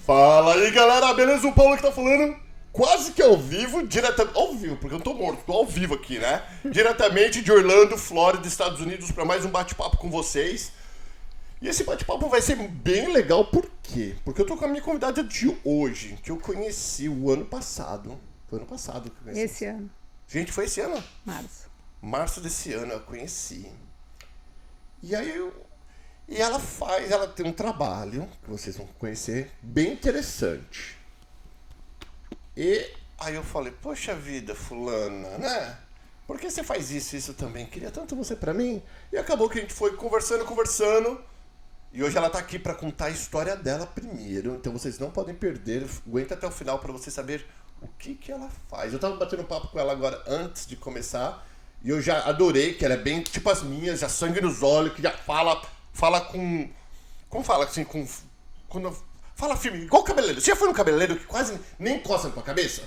Fala aí, galera, beleza? O Paulo que tá falando quase que ao vivo, diretamente... Ao vivo, porque eu não tô morto, tô ao vivo aqui, né? Diretamente de Orlando, Flórida, Estados Unidos, pra mais um bate-papo com vocês. E esse bate-papo vai ser bem legal, por quê? Porque eu tô com a minha convidada de hoje, que eu conheci o ano passado. Foi ano passado que eu conheci. Esse ano. Gente, foi esse ano? Março. Março desse ano eu conheci. E aí ela tem um trabalho, que vocês vão conhecer, bem interessante. E aí eu falei, poxa vida, fulana, né? Por que você faz isso também? Queria tanto você pra mim. E acabou que a gente foi conversando. E hoje ela tá aqui pra contar a história dela primeiro. Então vocês não podem perder. Aguenta até o final pra você saber o que ela faz. Eu tava batendo papo com ela agora antes de começar. E eu já adorei, que ela é bem tipo as minhas, já sangue nos olhos, que já fala com... Como fala assim, com... Quando fala firme, igual o cabeleireiro. Você já foi no cabeleireiro que quase nem encosta na tua cabeça?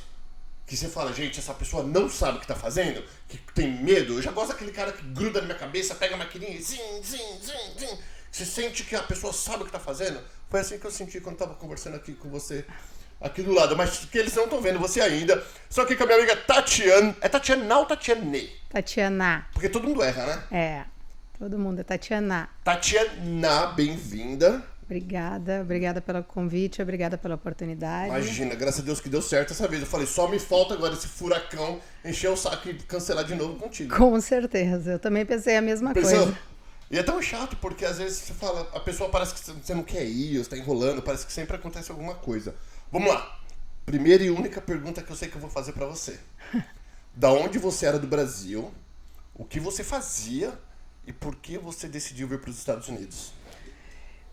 Que você fala, gente, essa pessoa não sabe o que tá fazendo, que tem medo. Eu já gosto daquele cara que gruda na minha cabeça, pega a maquininha e zim. Você sente que a pessoa sabe o que tá fazendo? Foi assim que eu senti quando tava conversando aqui com você, aqui do lado. Mas que eles não estão vendo você ainda. Só que com a minha amiga Tatiana. É Tatiana ou Tatiane? Tatiana. Porque todo mundo erra, né? É, todo mundo é Tatiana. Tatiana, bem-vinda. Obrigada pelo convite, obrigada pela oportunidade. Imagina, graças a Deus que deu certo essa vez. Eu falei, só me falta agora esse furacão encher o saco e cancelar de novo contigo. Com certeza, eu também pensei a mesma Pensou? coisa. E é tão chato, porque às vezes você fala, a pessoa parece que você não quer ir, ou você tá enrolando, parece que sempre acontece alguma coisa. Vamos lá. Primeira e única pergunta que eu sei que eu vou fazer pra você. Da onde você era do Brasil, o que você fazia e por que você decidiu vir pros Estados Unidos?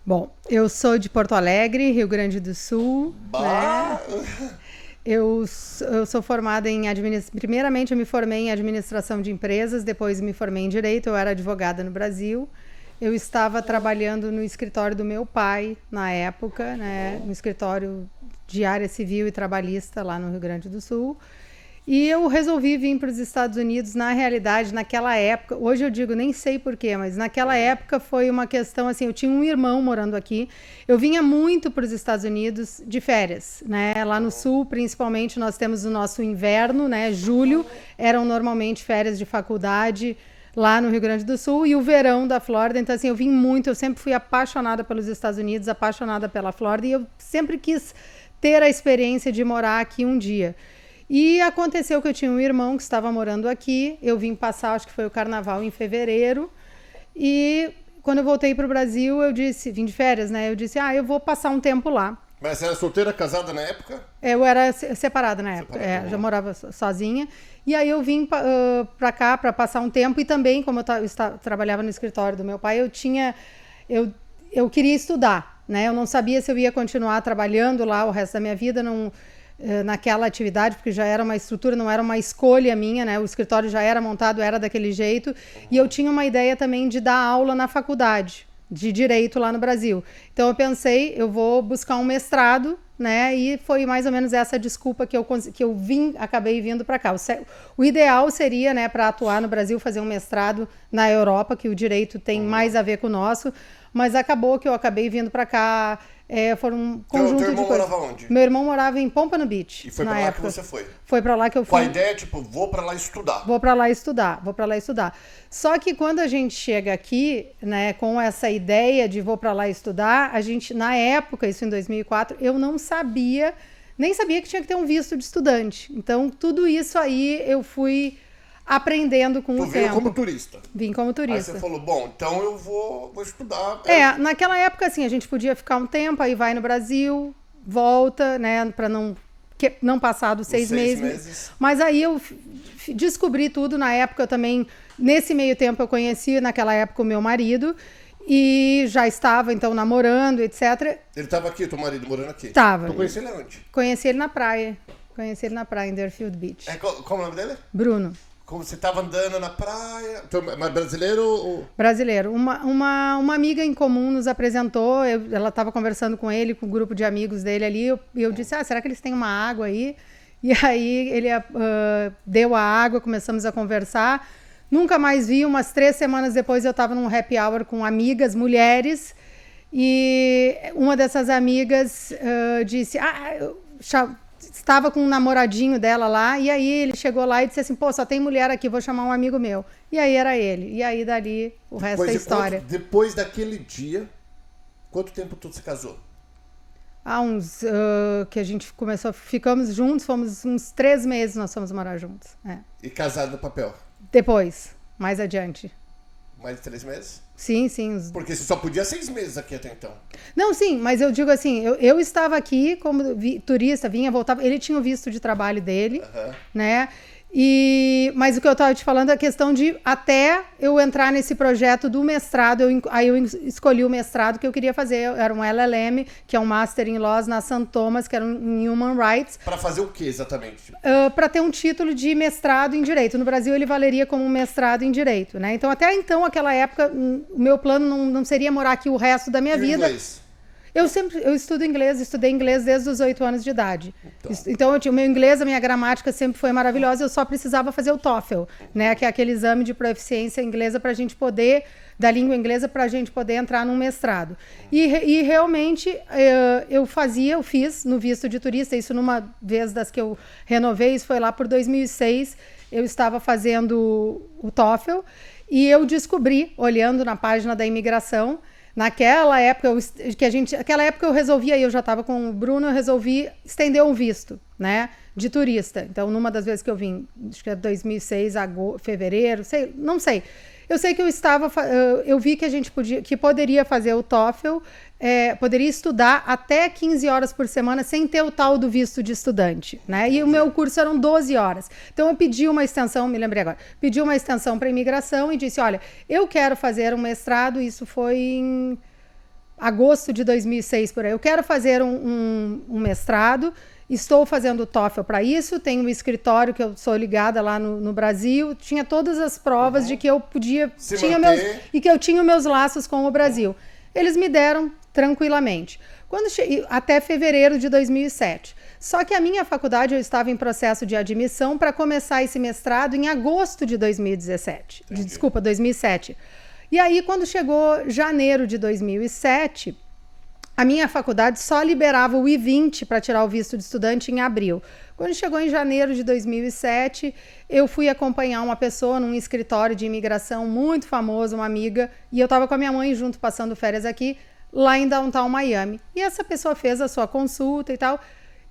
Bom, eu sou de Porto Alegre, Rio Grande do Sul. Bah! Né? Eu sou formada em administração. Primeiramente, eu me formei em administração de empresas, depois me formei em direito. Eu era advogada no Brasil. Eu estava trabalhando no escritório do meu pai na época, né? No escritório de área civil e trabalhista lá no Rio Grande do Sul. E eu resolvi vir para os Estados Unidos, na realidade, naquela época, hoje eu digo, nem sei porquê, mas naquela época foi uma questão assim, eu tinha um irmão morando aqui, eu vinha muito para os Estados Unidos de férias, né? Lá no Sul, principalmente, nós temos o nosso inverno, né? Julho, eram normalmente férias de faculdade lá no Rio Grande do Sul, e o verão da Flórida, então assim, eu vim muito, eu sempre fui apaixonada pelos Estados Unidos, apaixonada pela Flórida, e eu sempre quis ter a experiência de morar aqui um dia. E aconteceu que eu tinha um irmão que estava morando aqui, eu vim passar, acho que foi o carnaval em fevereiro, e quando eu voltei para o Brasil, eu disse, vim de férias, né, eu disse, eu vou passar um tempo lá. Mas você era solteira, casada na época? Eu era separada na época, já morava sozinha, e aí eu vim para cá para passar um tempo, e também, como eu trabalhava no escritório do meu pai, eu queria estudar, né, eu não sabia se eu ia continuar trabalhando lá o resto da minha vida, naquela atividade, porque já era uma estrutura, não era uma escolha minha, né? O escritório já era montado, era daquele jeito, e eu tinha uma ideia também de dar aula na faculdade de Direito lá no Brasil. Então eu pensei, eu vou buscar um mestrado, né? E foi mais ou menos essa desculpa que eu acabei vindo para cá. O ideal seria, né, para atuar no Brasil, fazer um mestrado na Europa, que o direito tem mais a ver com o nosso, mas acabou que eu acabei vindo para cá. Foram um conjunto de coisas. Teu irmão morava onde? Meu irmão morava em Pompano Beach. E foi pra lá que você foi? Foi pra lá que eu fui. Com a ideia, tipo, vou pra lá estudar. Vou pra lá estudar. Só que quando a gente chega aqui, né, com essa ideia de vou pra lá estudar, a gente, na época, isso em 2004, eu não sabia, nem sabia que tinha que ter um visto de estudante. Então, tudo isso aí eu fui aprendendo com o tempo. Tu veio como turista? Vim como turista. Aí você falou, bom, então eu vou estudar. Naquela época, assim, a gente podia ficar um tempo, aí vai no Brasil, volta, né, para não passar dos 6 meses. Mas aí eu descobri tudo na época, eu também, nesse meio tempo eu conheci, naquela época, o meu marido, e já estava, então, namorando, etc. Ele estava aqui, teu marido, morando aqui? Estava. Tu conheceu ele onde? Conheci ele na praia, em Deerfield Beach. Como é o nome dele? Bruno. Como você estava andando na praia? Mas brasileiro ou... Brasileiro. Uma amiga em comum nos apresentou, ela estava conversando com ele, com o grupo de amigos dele ali, e eu disse, será que eles têm uma água aí? E aí ele deu a água, começamos a conversar. Nunca mais vi. Umas 3 semanas depois eu estava num happy hour com amigas, mulheres, e uma dessas amigas disse, estava com um namoradinho dela lá, e aí ele chegou lá e disse assim, pô, só tem mulher aqui, vou chamar um amigo meu. E aí era ele. E aí dali o resto é história. Depois daquele dia, quanto tempo tu se casou? Uns que a gente começou, ficamos juntos, fomos uns 3 meses nós fomos morar juntos. E casado no papel? Depois, mais adiante. Mais de 3 meses? Sim. Porque você só podia 6 meses aqui até então. Não, sim, mas eu digo assim, eu estava aqui como turista, vinha, voltava, ele tinha o visto de trabalho dele, né? Mas o que eu estava te falando é a questão de até eu entrar nesse projeto do mestrado, aí eu escolhi o mestrado que eu queria fazer, era um LLM, que é um Master in Laws na St. Thomas, que era em Human Rights. Para fazer o que exatamente? Para ter um título de mestrado em Direito. No Brasil ele valeria como um mestrado em Direito, né? Então até então, aquela época, o meu plano não seria morar aqui o resto da minha vida. Inglês? Eu estudo inglês, estudei inglês desde os 8 anos de idade. Então, o meu inglês, a minha gramática sempre foi maravilhosa, eu só precisava fazer o TOEFL, né? Que é aquele exame de proficiência inglesa para a gente poder, da língua inglesa, para a gente poder entrar num mestrado. E realmente, eu fiz no visto de turista, isso numa vez das que eu renovei, isso foi lá por 2006, eu estava fazendo o TOEFL, e eu descobri, olhando na página da imigração, naquela época, aquela época eu resolvi, aí eu já estava com o Bruno, eu resolvi estender um visto, né, de turista. Então, numa das vezes que eu vim, acho que é 2006, fevereiro, não sei. Eu sei que eu vi que a gente poderia fazer o TOEFL, poderia estudar até 15 horas por semana sem ter o tal do visto de estudante, né? E o meu curso eram 12 horas. Então eu pedi uma extensão, me lembrei agora, pedi uma extensão para imigração e disse, olha, eu quero fazer um mestrado, isso foi em agosto de 2006, por aí. Eu quero fazer um mestrado, estou fazendo o TOEFL para isso, tenho um escritório que eu sou ligada lá no Brasil, tinha todas as provas de que eu podia... e que eu tinha meus laços com o Brasil. Eles me deram tranquilamente. Até fevereiro de 2007. Só que a minha faculdade, eu estava em processo de admissão para começar esse mestrado em agosto de 2017. Desculpa, 2007. E aí, quando chegou janeiro de 2007... a minha faculdade só liberava o I-20 para tirar o visto de estudante em abril. Quando chegou em janeiro de 2007, eu fui acompanhar uma pessoa num escritório de imigração muito famoso, uma amiga, e eu estava com a minha mãe junto, passando férias aqui, lá em Downtown Miami. E essa pessoa fez a sua consulta e tal,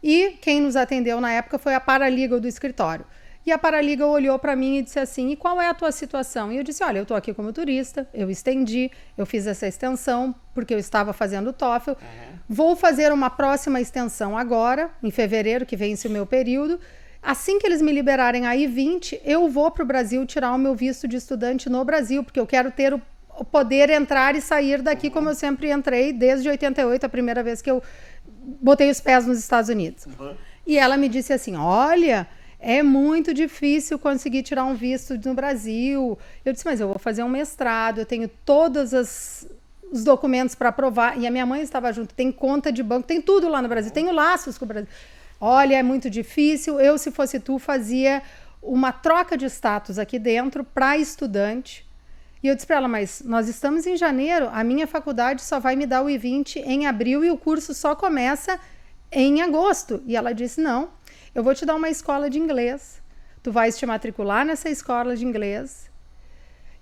e quem nos atendeu na época foi a paralegal do escritório. E a paralegal olhou para mim e disse assim, e qual é a tua situação? E eu disse, olha, eu estou aqui como turista, eu estendi, eu fiz essa extensão porque eu estava fazendo o TOEFL, vou fazer uma próxima extensão agora, em fevereiro, que vence o meu período. Assim que eles me liberarem a I-20, eu vou para o Brasil tirar o meu visto de estudante no Brasil, porque eu quero ter o poder entrar e sair daqui como eu sempre entrei, desde 88, a primeira vez que eu botei os pés nos Estados Unidos. E ela me disse assim, olha... é muito difícil conseguir tirar um visto no Brasil. Eu disse, mas eu vou fazer um mestrado, eu tenho todos os documentos para aprovar. E a minha mãe estava junto, tem conta de banco, tem tudo lá no Brasil, tenho laços com o Brasil. Olha, é muito difícil. Eu, se fosse tu, fazia uma troca de status aqui dentro para estudante. E eu disse para ela, mas nós estamos em janeiro, a minha faculdade só vai me dar o I-20 em abril e o curso só começa em agosto. E ela disse, não. Eu vou te dar uma escola de inglês, tu vais te matricular nessa escola de inglês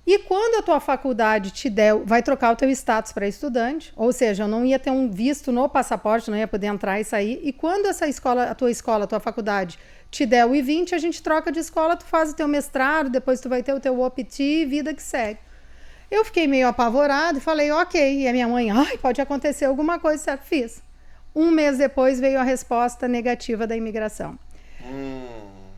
e quando a tua faculdade te der, vai trocar o teu status para estudante, ou seja, eu não ia ter um visto no passaporte, não ia poder entrar e sair, e quando a tua faculdade te der o I-20, a gente troca de escola, tu faz o teu mestrado, depois tu vai ter o teu OPT, vida que segue. Eu fiquei meio apavorada e falei, ok, e a minha mãe, pode acontecer alguma coisa, certo? Fiz. 1 mês depois veio a resposta negativa da imigração.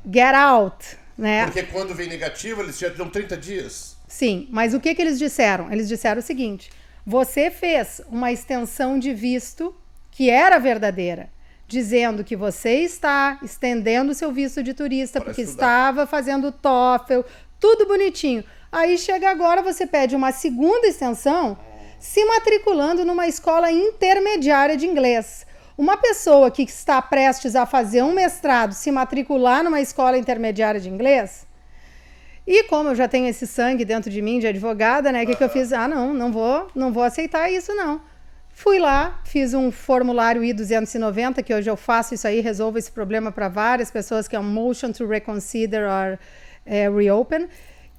Get out, né? Porque quando vem negativa, eles já dão 30 dias. Sim, mas o que eles disseram? Eles disseram o seguinte, você fez uma extensão de visto que era verdadeira, dizendo que você está estendendo o seu visto de turista porque estava fazendo o TOEFL, tudo bonitinho. Aí chega agora, você pede uma segunda extensão se matriculando numa escola intermediária de inglês. Uma pessoa que está prestes a fazer um mestrado, se matricular numa escola intermediária de inglês, E como eu já tenho esse sangue dentro de mim de advogada, né? O que eu fiz? Não vou aceitar isso, não. Fui lá, fiz um formulário I-290, que hoje eu faço isso aí, resolvo esse problema para várias pessoas, que é um Motion to Reconsider or Reopen.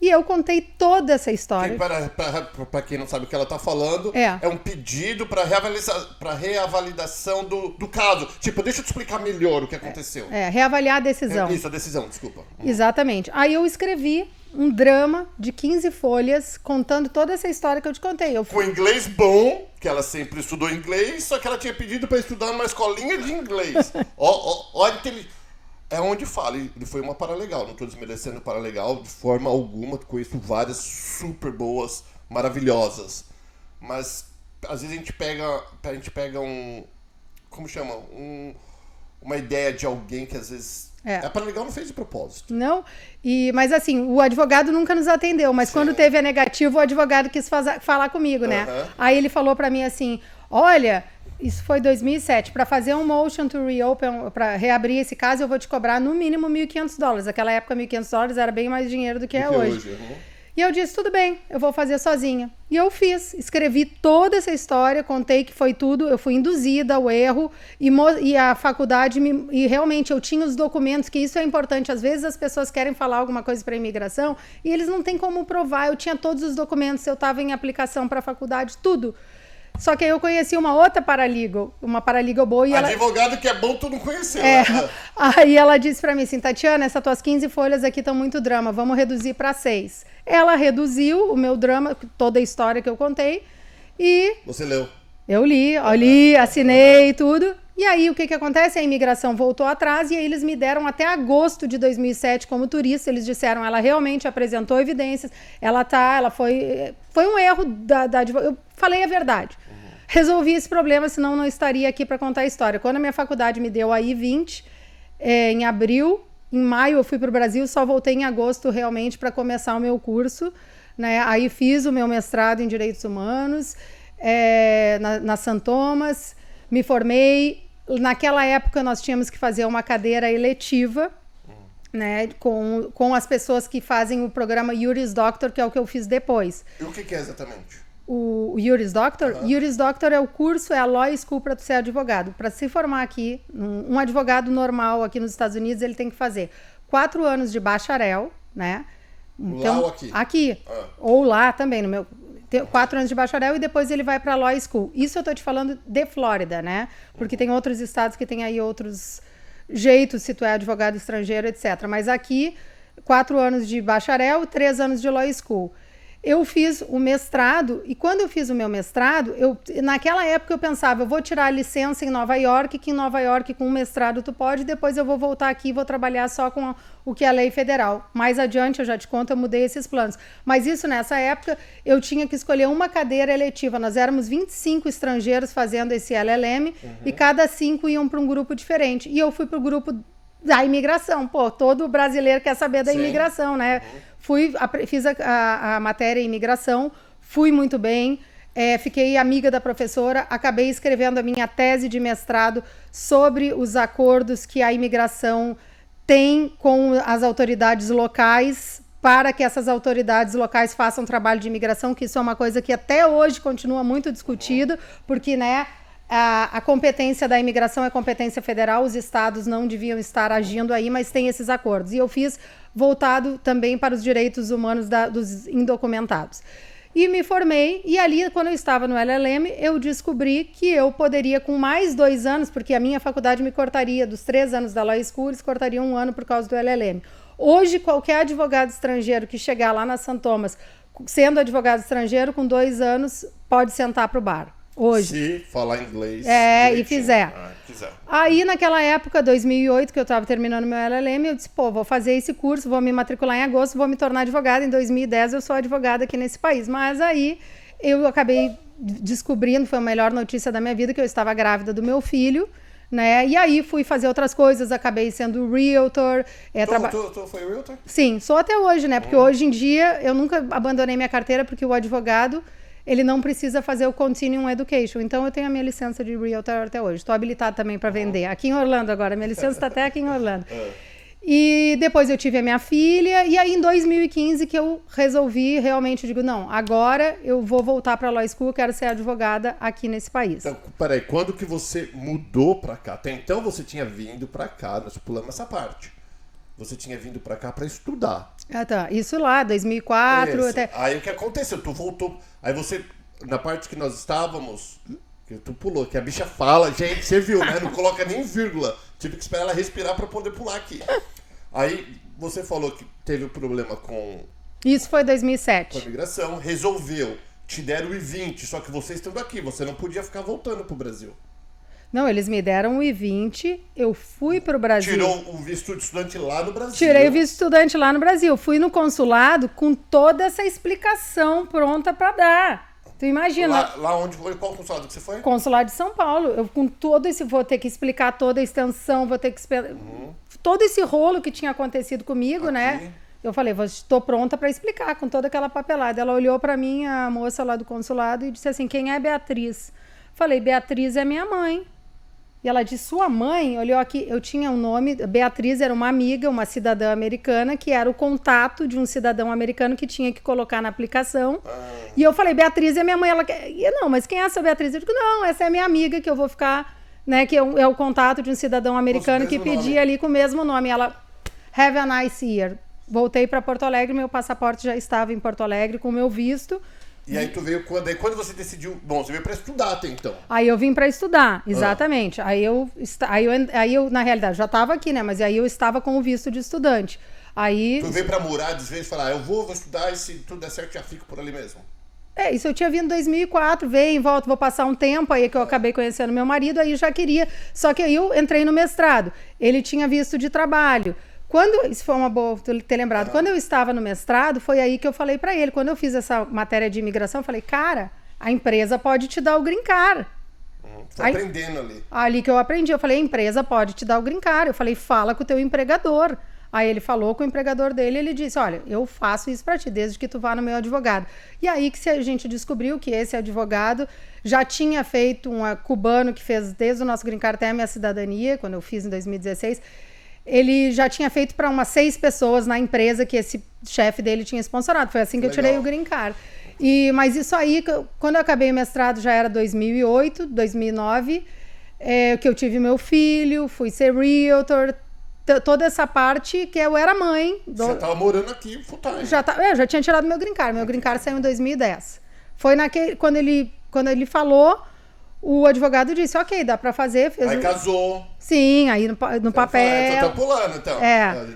E eu contei toda essa história. Para quem não sabe o que ela está falando, é um pedido para reavaliação do caso. Tipo, deixa eu te explicar melhor o que aconteceu. Reavaliar a decisão. Isso, a decisão, desculpa. Exatamente. Aí eu escrevi um drama de 15 folhas contando toda essa história que eu te contei. Com inglês bom, que ela sempre estudou inglês, só que ela tinha pedido para estudar numa escolinha de inglês. É onde fala, ele foi uma paralegal, não estou desmerecendo o paralegal de forma alguma, conheço várias super boas, maravilhosas, mas às vezes a gente pega como chama? Uma ideia de alguém que às vezes... A paralegal não fez de propósito. Não, mas assim, o advogado nunca nos atendeu, mas quando teve a negativa, o advogado quis falar comigo, né? Aí ele falou para mim assim, olha... Isso foi 2007. Para fazer um motion to reopen, para reabrir esse caso, eu vou te cobrar no mínimo $1.500. Naquela época, $1.500 era bem mais dinheiro do que é hoje. E eu disse, tudo bem, eu vou fazer sozinha. E eu fiz. Escrevi toda essa história, contei que foi tudo. Eu fui induzida ao erro e a faculdade... E realmente eu tinha os documentos, que isso é importante. Às vezes as pessoas querem falar alguma coisa para a imigração e eles não têm como provar. Eu tinha todos os documentos, eu estava em aplicação para a faculdade, tudo. Só que aí eu conheci uma outra paralegal boa e advogado que é bom, tu não conheceu. Aí ela disse pra mim assim, Tatiana, essas tuas 15 folhas aqui estão muito drama, vamos reduzir para 6. Ela reduziu o meu drama, toda a história que eu contei e... Você leu? Eu li, assinei tudo. E aí o que acontece? A imigração voltou atrás e aí eles me deram até agosto de 2007 como turista. Eles disseram, ela realmente apresentou evidências, ela foi um erro da advogada. Eu falei a verdade. Resolvi esse problema, senão não estaria aqui para contar a história. Quando a minha faculdade me deu a I-20, em abril, em maio eu fui para o Brasil, só voltei em agosto realmente para começar o meu curso, né? Aí fiz o meu mestrado em Direitos Humanos, na St. Thomas, me formei. Naquela época nós tínhamos que fazer uma cadeira eletiva, né, com as pessoas que fazem o programa Juris Doctor, que é o que eu fiz depois. E o que é exatamente? O Juris Doctor? Juris Doctor é o curso, é a Law School para ser advogado. Para se formar aqui, um advogado normal aqui nos Estados Unidos, ele tem que fazer 4 anos de bacharel, né? Então, lá ou aqui? Aqui. Ou lá também, 4 anos de bacharel e depois ele vai para a Law School. Isso eu tô te falando de Flórida, né? Porque tem outros estados que tem aí outros jeitos, se tu é advogado estrangeiro, etc. Mas aqui, 4 anos de bacharel, 3 anos de Law School. Eu fiz o mestrado, e quando eu fiz o meu mestrado, naquela época eu pensava, eu vou tirar a licença em Nova York, que em Nova York com o mestrado tu pode, depois eu vou voltar aqui e vou trabalhar só com o que é a lei federal. Mais adiante, eu já te conto, eu mudei esses planos. Mas isso, nessa época, eu tinha que escolher uma cadeira eletiva. Nós éramos 25 estrangeiros fazendo esse LLM, e cada 5 iam para um grupo diferente. E eu fui para o grupo da imigração. Pô, todo brasileiro quer saber da imigração, né? Fiz a matéria em imigração, fui muito bem, fiquei amiga da professora, acabei escrevendo a minha tese de mestrado sobre os acordos que a imigração tem com as autoridades locais para que essas autoridades locais façam trabalho de imigração, que isso é uma coisa que até hoje continua muito discutido, porque, né, a competência da imigração é competência federal, os estados não deviam estar agindo aí, mas tem esses acordos. E eu fiz voltado também para os direitos humanos dos indocumentados. E me formei, e ali, quando eu estava no LLM, eu descobri que eu poderia, com mais 2 anos, porque a minha faculdade me cortaria dos 3 anos da Law School, eles cortariam 1 ano por causa do LLM. Hoje, qualquer advogado estrangeiro que chegar lá na St. Thomas, sendo advogado estrangeiro, com 2 anos, pode sentar para o bar. Hoje. Se falar inglês. E fizer. Aí, naquela época, 2008, que eu estava terminando meu LLM, eu disse, vou fazer esse curso, vou me matricular em agosto, vou me tornar advogada. Em 2010, eu sou advogada aqui nesse país. Mas aí, eu acabei descobrindo, foi a melhor notícia da minha vida, que eu estava grávida do meu filho, né? E aí, fui fazer outras coisas, acabei sendo realtor. Tu foi realtor? Sim, sou até hoje, né? Porque hoje em dia, eu nunca abandonei minha carteira, porque o advogado... ele não precisa fazer o Continuing Education. Então, eu tenho a minha licença de Realtor até hoje. Estou habilitada também para vender. Aqui em Orlando agora. Minha licença está até aqui em Orlando. E depois eu tive a minha filha, e aí em 2015 que eu resolvi realmente, digo, não, agora eu vou voltar para a Law School, eu quero ser advogada aqui nesse país. Então, peraí, quando que você mudou pra cá? Até então você tinha vindo pra cá, nós pulamos essa parte. Você tinha vindo pra cá pra estudar. Ah, tá. Isso lá, 2004, Isso. até... Aí o que aconteceu? Tu voltou, aí você, na parte que nós estávamos, que tu pulou, que a bicha fala, gente, você viu, né? Não coloca nem vírgula. Tive que esperar ela respirar pra poder pular aqui. Aí você falou que teve um problema com Isso foi a 2007. imigração, resolveu, te deram o I-20, só que você estando aqui, você não podia ficar voltando pro Brasil. Não, eles me deram o I-20, eu fui pro Brasil. Tirou o visto de estudante lá no Brasil. Tirei o visto de estudante lá no Brasil. Fui no consulado com toda essa explicação pronta para dar. Tu imagina? Lá onde foi? Qual consulado que você foi? Consulado de São Paulo. Eu com todo esse... Vou ter que explicar toda a extensão, vou ter que... Todo esse rolo que tinha acontecido comigo, Aqui. né? Eu falei, estou pronta para explicar, com toda aquela papelada. Ela olhou para mim, a moça lá do consulado, e disse assim, quem é Beatriz? Falei, Beatriz é minha mãe. E ela disse, sua mãe? Olhou aqui, eu tinha um nome, Beatriz era uma amiga, uma cidadã americana, que era o contato de um cidadão americano que tinha que colocar na aplicação. E eu falei, Beatriz é minha mãe. Ela, não, mas quem é essa Beatriz? Eu digo, não, essa é minha amiga, que eu vou ficar, né, que é o contato de um cidadão americano que pedia ali com o mesmo nome. Ela, have a nice year. Voltei para Porto Alegre, meu passaporte já estava em Porto Alegre com o meu visto. E aí tu veio quando? Aí quando você decidiu... Bom, você veio pra estudar até então. Aí eu vim para estudar, exatamente. Aí eu, na realidade, já estava aqui, né? Mas aí eu estava com o visto de estudante. Aí... Tu veio pra morar, às vezes, falar, eu vou estudar e se tudo der certo já fico por ali mesmo. É, isso eu tinha vindo em 2004, veio em volta, vou passar um tempo, aí que eu acabei conhecendo meu marido, aí já queria... Só que aí eu entrei no mestrado. Ele tinha visto de trabalho. Isso foi uma boa ter lembrado. Quando eu estava no mestrado, foi aí que eu falei para ele. Quando eu fiz essa matéria de imigração, eu falei, cara, a empresa pode te dar o green card. Foi aprendendo ali. Ali que eu aprendi. Eu falei, a empresa pode te dar o green card. Eu falei, fala com o teu empregador. Aí ele falou com o empregador dele, ele disse, olha, eu faço isso para ti, desde que tu vá no meu advogado. E aí que a gente descobriu que esse advogado já tinha feito um cubano que fez desde o nosso green card até a minha cidadania, quando eu fiz em 2016, ele já tinha feito para umas 6 pessoas na empresa que esse chefe dele tinha sponsorado. Foi assim que eu tirei o green card. Mas isso aí, quando eu acabei o mestrado, já era 2008, 2009, que eu tive meu filho, fui ser realtor, toda essa parte que eu era mãe. Você já estava morando aqui full time. Eu já tinha tirado meu green card. Meu green card saiu em 2010. Foi quando ele falou... O advogado disse, ok, dá pra fazer. Aí casou. Sim, aí no papel. Você tá pulando, então.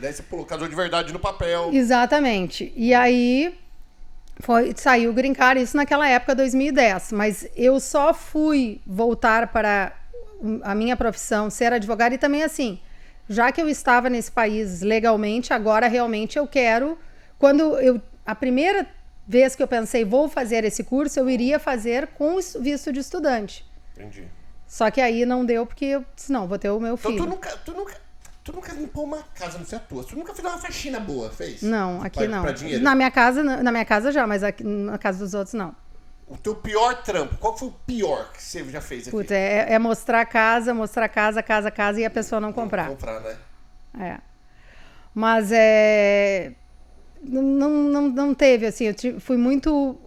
Daí você casou de verdade no papel. Exatamente. E aí saiu o green card, isso naquela época, 2010. Mas eu só fui voltar para a minha profissão, ser advogada, e também assim, já que eu estava nesse país legalmente, agora realmente eu quero... A primeira vez que eu pensei, vou fazer esse curso, eu iria fazer com visto de estudante. Entendi. Só que aí não deu, porque eu disse, não, vou ter o meu filho. Então tu nunca limpou uma casa, não sei a tua. Tu nunca fez uma faxina boa, fez? Não, aqui não. Pra dinheiro? Na minha casa já, mas aqui, na casa dos outros não. O teu pior trampo, qual foi o pior que você já fez aqui? Puta, é mostrar casa, casa e a pessoa não comprar. Não comprar, né? É. Mas não teve, assim, eu fui muito...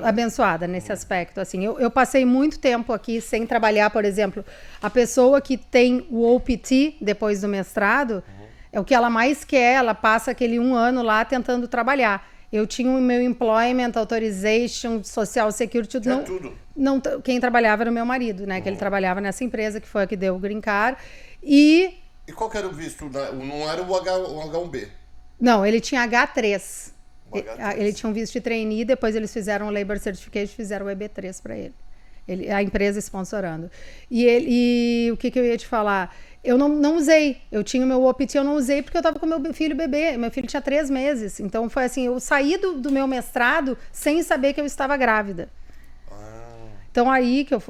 abençoada nesse aspecto, assim. Eu passei muito tempo aqui sem trabalhar, por exemplo. A pessoa que tem o OPT depois do mestrado, é o que ela mais quer, ela passa aquele 1 ano lá tentando trabalhar. Eu tinha o meu Employment Authorization, Social Security, tudo. Quem trabalhava era o meu marido, né? Que ele trabalhava nessa empresa, que foi a que deu o green card. E qual que era o visto? Não era o H1B? Não, ele tinha H3. Ele tinha um visto de trainee, depois eles fizeram o Labor Certificate e fizeram o EB3 para ele. A empresa sponsorando. E o que eu ia te falar? Eu não usei. Eu tinha o meu OPT, eu não usei porque eu estava com meu filho bebê. Meu filho tinha 3 meses. Então foi assim, eu saí do meu mestrado sem saber que eu estava grávida. Então aí que eu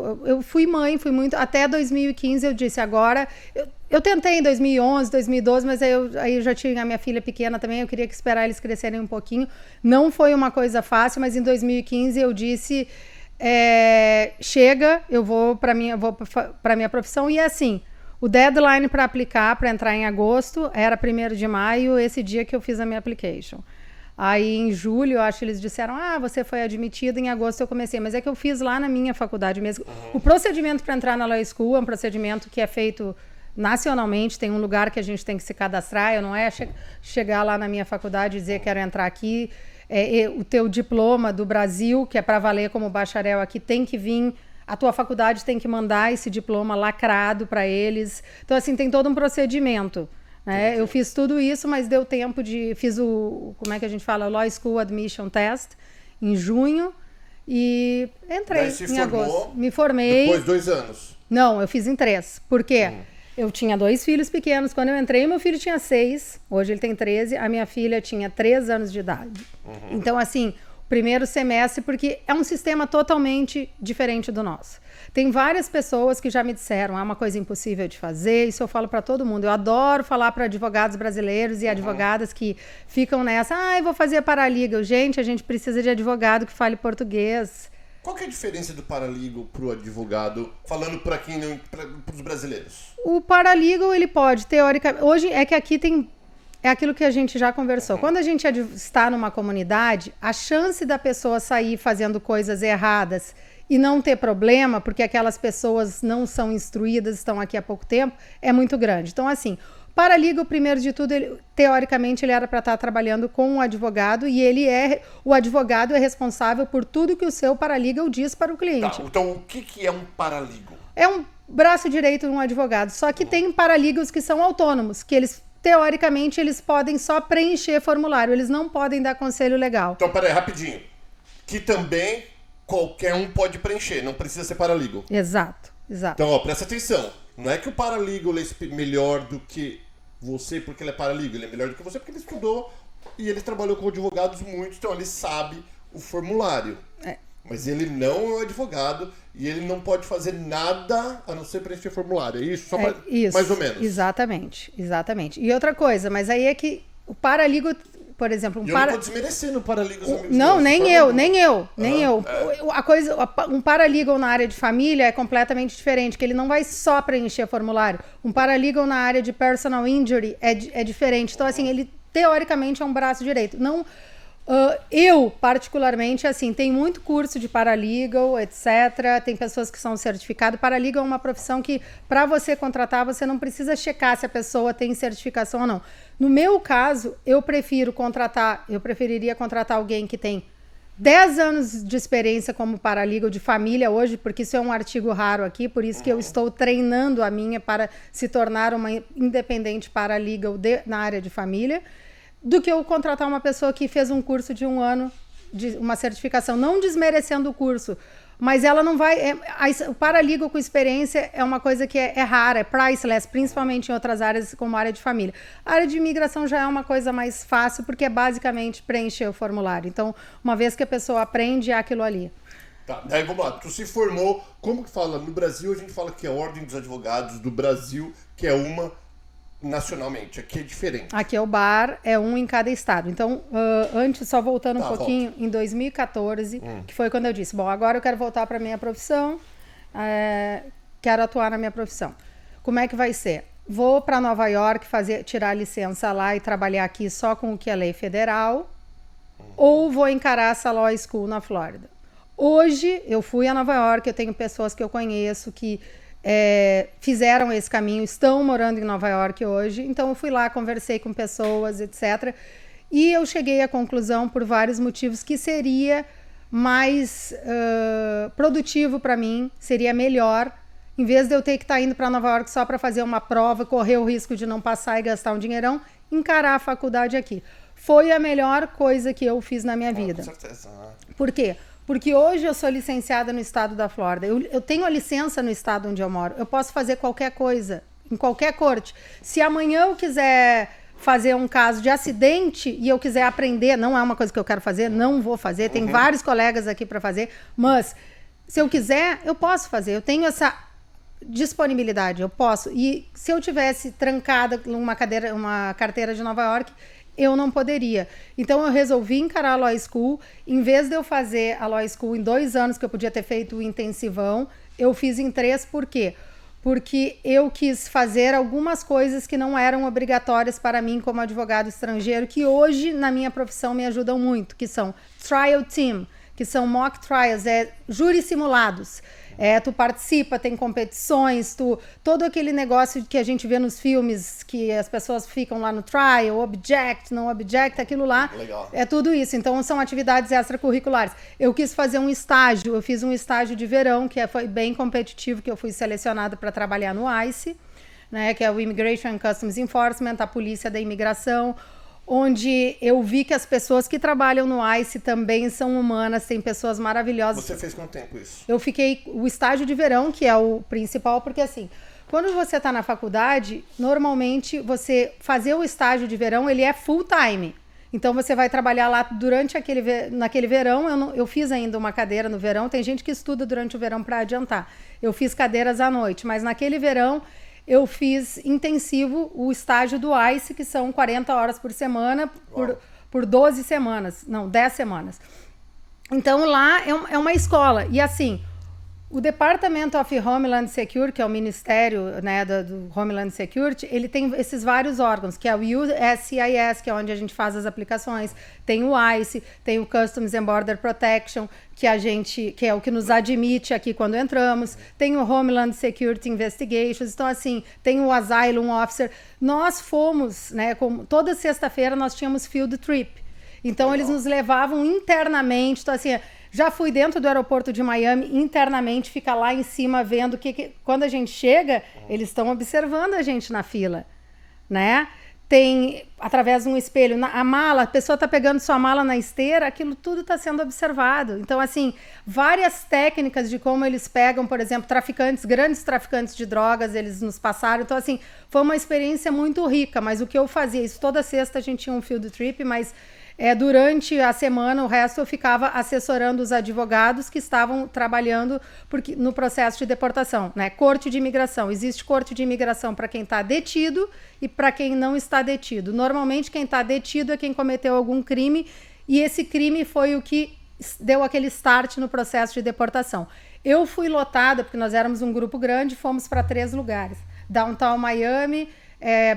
fui mãe, fui muito... Até 2015 eu disse, agora... Eu tentei em 2011, 2012, mas aí eu já tinha a minha filha pequena também, eu queria esperar eles crescerem um pouquinho. Não foi uma coisa fácil, mas em 2015 eu disse, chega, eu vou para minha profissão. E é assim, O deadline para aplicar, para entrar em agosto, era 1º de maio, esse dia que eu fiz a minha application. Aí em julho, eu acho que eles disseram, você foi admitida, em agosto eu comecei. Mas é que eu fiz lá na minha faculdade mesmo. O procedimento para entrar na Law School é um procedimento que é feito nacionalmente, tem um lugar que a gente tem que se cadastrar, não é chegar lá na minha faculdade e dizer quero entrar aqui. O teu diploma do Brasil, que é para valer como bacharel aqui, tem que vir, a tua faculdade tem que mandar esse diploma lacrado para eles. Então, assim, tem todo um procedimento. Né? Eu fiz tudo isso, mas deu tempo fiz como é que a gente fala? Law School Admission Test, em junho, e entrei em agosto. Me formei. Depois 2 anos? Não, eu fiz em 3. Por quê? Eu tinha 2 filhos pequenos. Quando eu entrei, meu filho tinha 6. Hoje ele tem 13. A minha filha tinha 3 anos de idade. Então, assim, o primeiro semestre, porque é um sistema totalmente diferente do nosso. Tem várias pessoas que já me disseram, é uma coisa impossível de fazer, isso eu falo para todo mundo. Eu adoro falar para advogados brasileiros e advogadas que ficam nessa, eu vou fazer paralegal. Gente, a gente precisa de advogado que fale português. Qual que é a diferença do paralegal pro advogado, falando para os brasileiros? O paralegal, ele pode, teoricamente... Hoje é que aqui tem... É aquilo que a gente já conversou. Quando a gente está numa comunidade, a chance da pessoa sair fazendo coisas erradas e não ter problema, porque aquelas pessoas não são instruídas, estão aqui há pouco tempo, é muito grande. Então, assim, paralegal, primeiro de tudo, teoricamente, ele era para estar trabalhando com um advogado e o advogado é responsável por tudo que o seu paralegal diz para o cliente. Tá, então, o que é um paralegal? É um braço direito de um advogado, só que tem paralegals que são autônomos, que eles, teoricamente, eles podem só preencher formulário, eles não podem dar conselho legal. Então, peraí, rapidinho. Que também qualquer um pode preencher, não precisa ser paralegal. Exato. Então, presta atenção. Não é que o paralegal é melhor do que você porque ele é paralegal, ele é melhor do que você porque ele estudou e ele trabalhou com advogados muito, então ele sabe o formulário. Mas ele não é um advogado e ele não pode fazer nada a não ser preencher formulário. É isso? Só isso, mais ou menos. Exatamente. E outra coisa, mas aí é que o paralegal, por exemplo... Eu não tô desmerecendo o paralegal. Não, nem eu. Um paralegal na área de família é completamente diferente, que ele não vai só preencher formulário. Um paralegal na área de personal injury é diferente. Então, assim, ele teoricamente é um braço direito. Não... eu, particularmente, assim, tem muito curso de paralegal, etc. Tem pessoas que são certificadas. Paralegal é uma profissão que, para você contratar, você não precisa checar se a pessoa tem certificação ou não. No meu caso, eu preferiria contratar alguém que tem 10 anos de experiência como paralegal de família hoje, porque isso é um artigo raro aqui, por isso que eu estou treinando a minha para se tornar uma independente paralegal na área de família, do que eu contratar uma pessoa que fez um curso de 1 ano, de uma certificação, não desmerecendo o curso, mas ela não vai... o paralegal com experiência é uma coisa que é rara, é priceless, principalmente em outras áreas, como a área de família. A área de imigração já é uma coisa mais fácil, porque é basicamente preencher o formulário. Então, uma vez que a pessoa aprende, é aquilo ali. Tá, daí vamos lá. Tu se formou, como que fala? No Brasil, a gente fala que é a Ordem dos Advogados do Brasil, que é uma... nacionalmente, aqui é diferente. Aqui é o bar, é um em cada estado. Então, antes, só voltando um pouquinho, em 2014, que foi quando eu disse, bom, agora eu quero voltar para a minha profissão, quero atuar na minha profissão. Como é que vai ser? Vou para Nova York tirar a licença lá e trabalhar aqui só com o que é lei federal, ou vou encarar essa Law School na Flórida. Hoje, eu fui a Nova York, eu tenho pessoas que eu conheço que fizeram esse caminho, estão morando em Nova York hoje, então eu fui lá, conversei com pessoas, etc. E eu cheguei à conclusão, por vários motivos, que seria mais produtivo para mim, seria melhor, em vez de eu ter que estar indo para Nova York só para fazer uma prova, correr o risco de não passar e gastar um dinheirão, encarar a faculdade aqui. Foi a melhor coisa que eu fiz na minha vida. Com certeza. Por quê? Porque hoje eu sou licenciada no estado da Flórida. Eu tenho a licença no estado onde eu moro. Eu posso fazer qualquer coisa, em qualquer corte. Se amanhã eu quiser fazer um caso de acidente e eu quiser aprender, não é uma coisa que eu quero fazer, não vou fazer. Tem vários colegas aqui para fazer, mas se eu quiser, eu posso fazer. Eu tenho essa disponibilidade, eu posso. E se eu tivesse trancada uma carteira de Nova York, eu não poderia. Então, eu resolvi encarar a Law School. Em vez de eu fazer a Law School em 2 anos, que eu podia ter feito o intensivão, eu fiz em 3. Por quê? porque eu quis fazer algumas coisas que não eram obrigatórias para mim como advogado estrangeiro, que hoje na minha profissão me ajudam muito, que são trial team, que são mock trials, júri simulados. Tu participa, tem competições, todo aquele negócio que a gente vê nos filmes, que as pessoas ficam lá no trial, object, não object, aquilo lá. Legal. É tudo isso. Então, são atividades extracurriculares. Eu quis fazer um estágio, eu fiz um estágio de verão, que foi bem competitivo, que eu fui selecionada para trabalhar no ICE, né, que é o Immigration and Customs Enforcement, a polícia da imigração, onde eu vi que as pessoas que trabalham no ICE também são humanas, tem pessoas maravilhosas. Você fez quanto tempo isso? Eu fiquei o estágio de verão, que é o principal, porque assim, quando você está na faculdade, normalmente você fazer o estágio de verão, ele é full time. Então você vai trabalhar lá durante naquele verão. Eu fiz ainda uma cadeira no verão, tem gente que estuda durante o verão para adiantar. Eu fiz cadeiras à noite, mas naquele verão eu fiz intensivo o estágio do ICE, que são 40 horas por semana, por 12 semanas, não, 10 semanas. Então lá é uma escola. E assim, o Department of Homeland Security, que é o Ministério, né, do Homeland Security, ele tem esses vários órgãos, que é o USCIS, que é onde a gente faz as aplicações, tem o ICE, tem o Customs and Border Protection, que é o que nos admite aqui quando entramos, tem o Homeland Security Investigations, então assim, tem o Asylum Officer. Nós fomos, né, toda sexta-feira nós tínhamos field trip, então eles nos levavam internamente, então assim, já fui dentro do aeroporto de Miami, internamente, fica lá em cima vendo quando a gente chega, eles estão observando a gente na fila, né? Tem, através de um espelho, a mala, a pessoa está pegando sua mala na esteira, aquilo tudo está sendo observado. Então, assim, várias técnicas de como eles pegam, por exemplo, grandes traficantes de drogas, eles nos passaram. Então, assim, foi uma experiência muito rica, mas o que eu fazia, isso toda sexta a gente tinha um field trip, mas durante a semana, o resto eu ficava assessorando os advogados que estavam trabalhando no processo de deportação, né? Corte de imigração. Existe corte de imigração para quem está detido e para quem não está detido. Normalmente, quem está detido é quem cometeu algum crime, e esse crime foi o que deu aquele start no processo de deportação. Eu fui lotada, porque nós éramos um grupo grande, fomos para 3 lugares. Downtown Miami,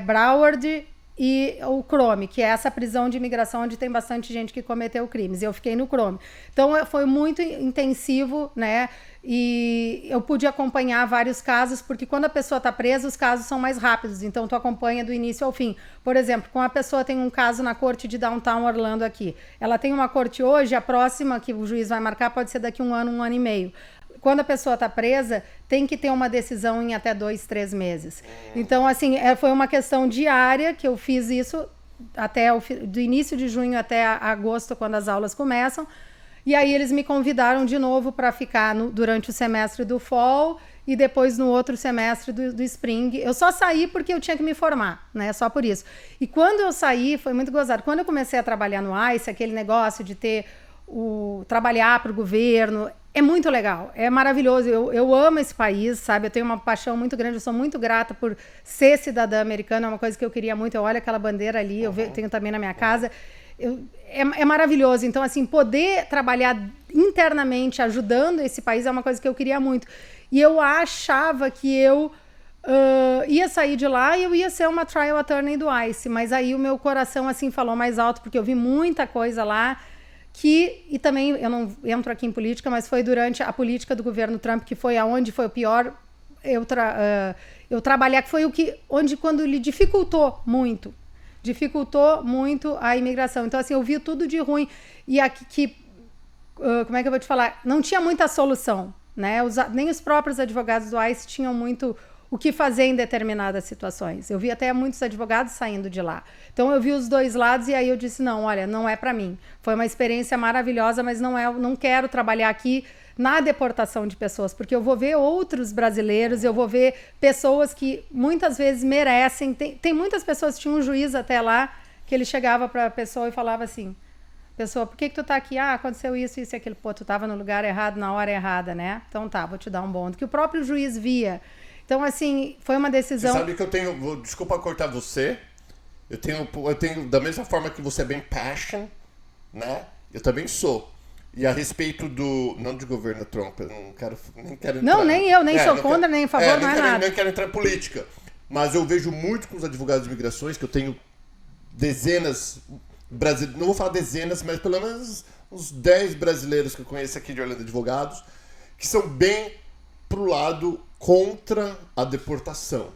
Broward e o Chrome, que é essa prisão de imigração onde tem bastante gente que cometeu crimes. Eu fiquei no Chrome. Então, foi muito intensivo, né? E eu pude acompanhar vários casos, porque quando a pessoa está presa, os casos são mais rápidos. Então, tu acompanha do início ao fim. Por exemplo, quando a pessoa tem um caso na corte de Downtown Orlando aqui, ela tem uma corte hoje, a próxima que o juiz vai marcar pode ser daqui 1 ano e meio. Quando a pessoa está presa, tem que ter uma decisão em até 2, 3 meses. Então, assim, foi uma questão diária que eu fiz isso do início de junho até agosto, quando as aulas começam. E aí eles me convidaram de novo para ficar durante o semestre do fall e depois no outro semestre do spring. Eu só saí porque eu tinha que me formar, né? Só por isso. E quando eu saí, foi muito gozado. Quando eu comecei a trabalhar no ICE, aquele negócio de ter trabalhar para o governo, é muito legal, é maravilhoso. Eu amo esse país, sabe? Eu tenho uma paixão muito grande, eu sou muito grata por ser cidadã americana, é uma coisa que eu queria muito. Eu olho aquela bandeira ali, tenho também na minha casa. É maravilhoso. Então, assim, poder trabalhar internamente ajudando esse país é uma coisa que eu queria muito. E eu achava que eu ia sair de lá e eu ia ser uma trial attorney do ICE, mas aí o meu coração, assim, falou mais alto, porque eu vi muita coisa lá e também, eu não entro aqui em política, mas foi durante a política do governo Trump, que foi aonde foi o pior eu trabalhar, que foi quando ele dificultou muito a imigração. Então, assim, eu vi tudo de ruim. E aqui, como é que eu vou te falar? Não tinha muita solução, né? Nem os próprios advogados do ICE tinham muito o que fazer em determinadas situações. Eu vi até muitos advogados saindo de lá. Então, eu vi os dois lados e aí eu disse, não, olha, não é para mim. Foi uma experiência maravilhosa, mas não quero trabalhar aqui na deportação de pessoas, porque eu vou ver outros brasileiros, eu vou ver pessoas que muitas vezes merecem. Tem muitas pessoas, tinha um juiz até lá, que ele chegava para a pessoa e falava assim, pessoa, por que tu tá aqui? Aconteceu isso e aquilo. Pô, tu tava no lugar errado, na hora errada, né? Então tá, vou te dar um bônus. Que o próprio juiz via. Então, assim, foi uma decisão... Você sabe que eu tenho... Desculpa cortar você. Eu tenho, da mesma forma que você é bem passion, né? Eu também sou. E a respeito do... Não de governo Trump, eu nem quero entrar... Não, nem eu, nem sou contra, nem a favor, não é nada. Nem quero entrar em política. Mas eu vejo muito com os advogados de imigrações, que eu tenho dezenas... Não vou falar dezenas, mas pelo menos uns 10 brasileiros que eu conheço aqui de Orlando, advogados, que são bem pro lado contra a deportação.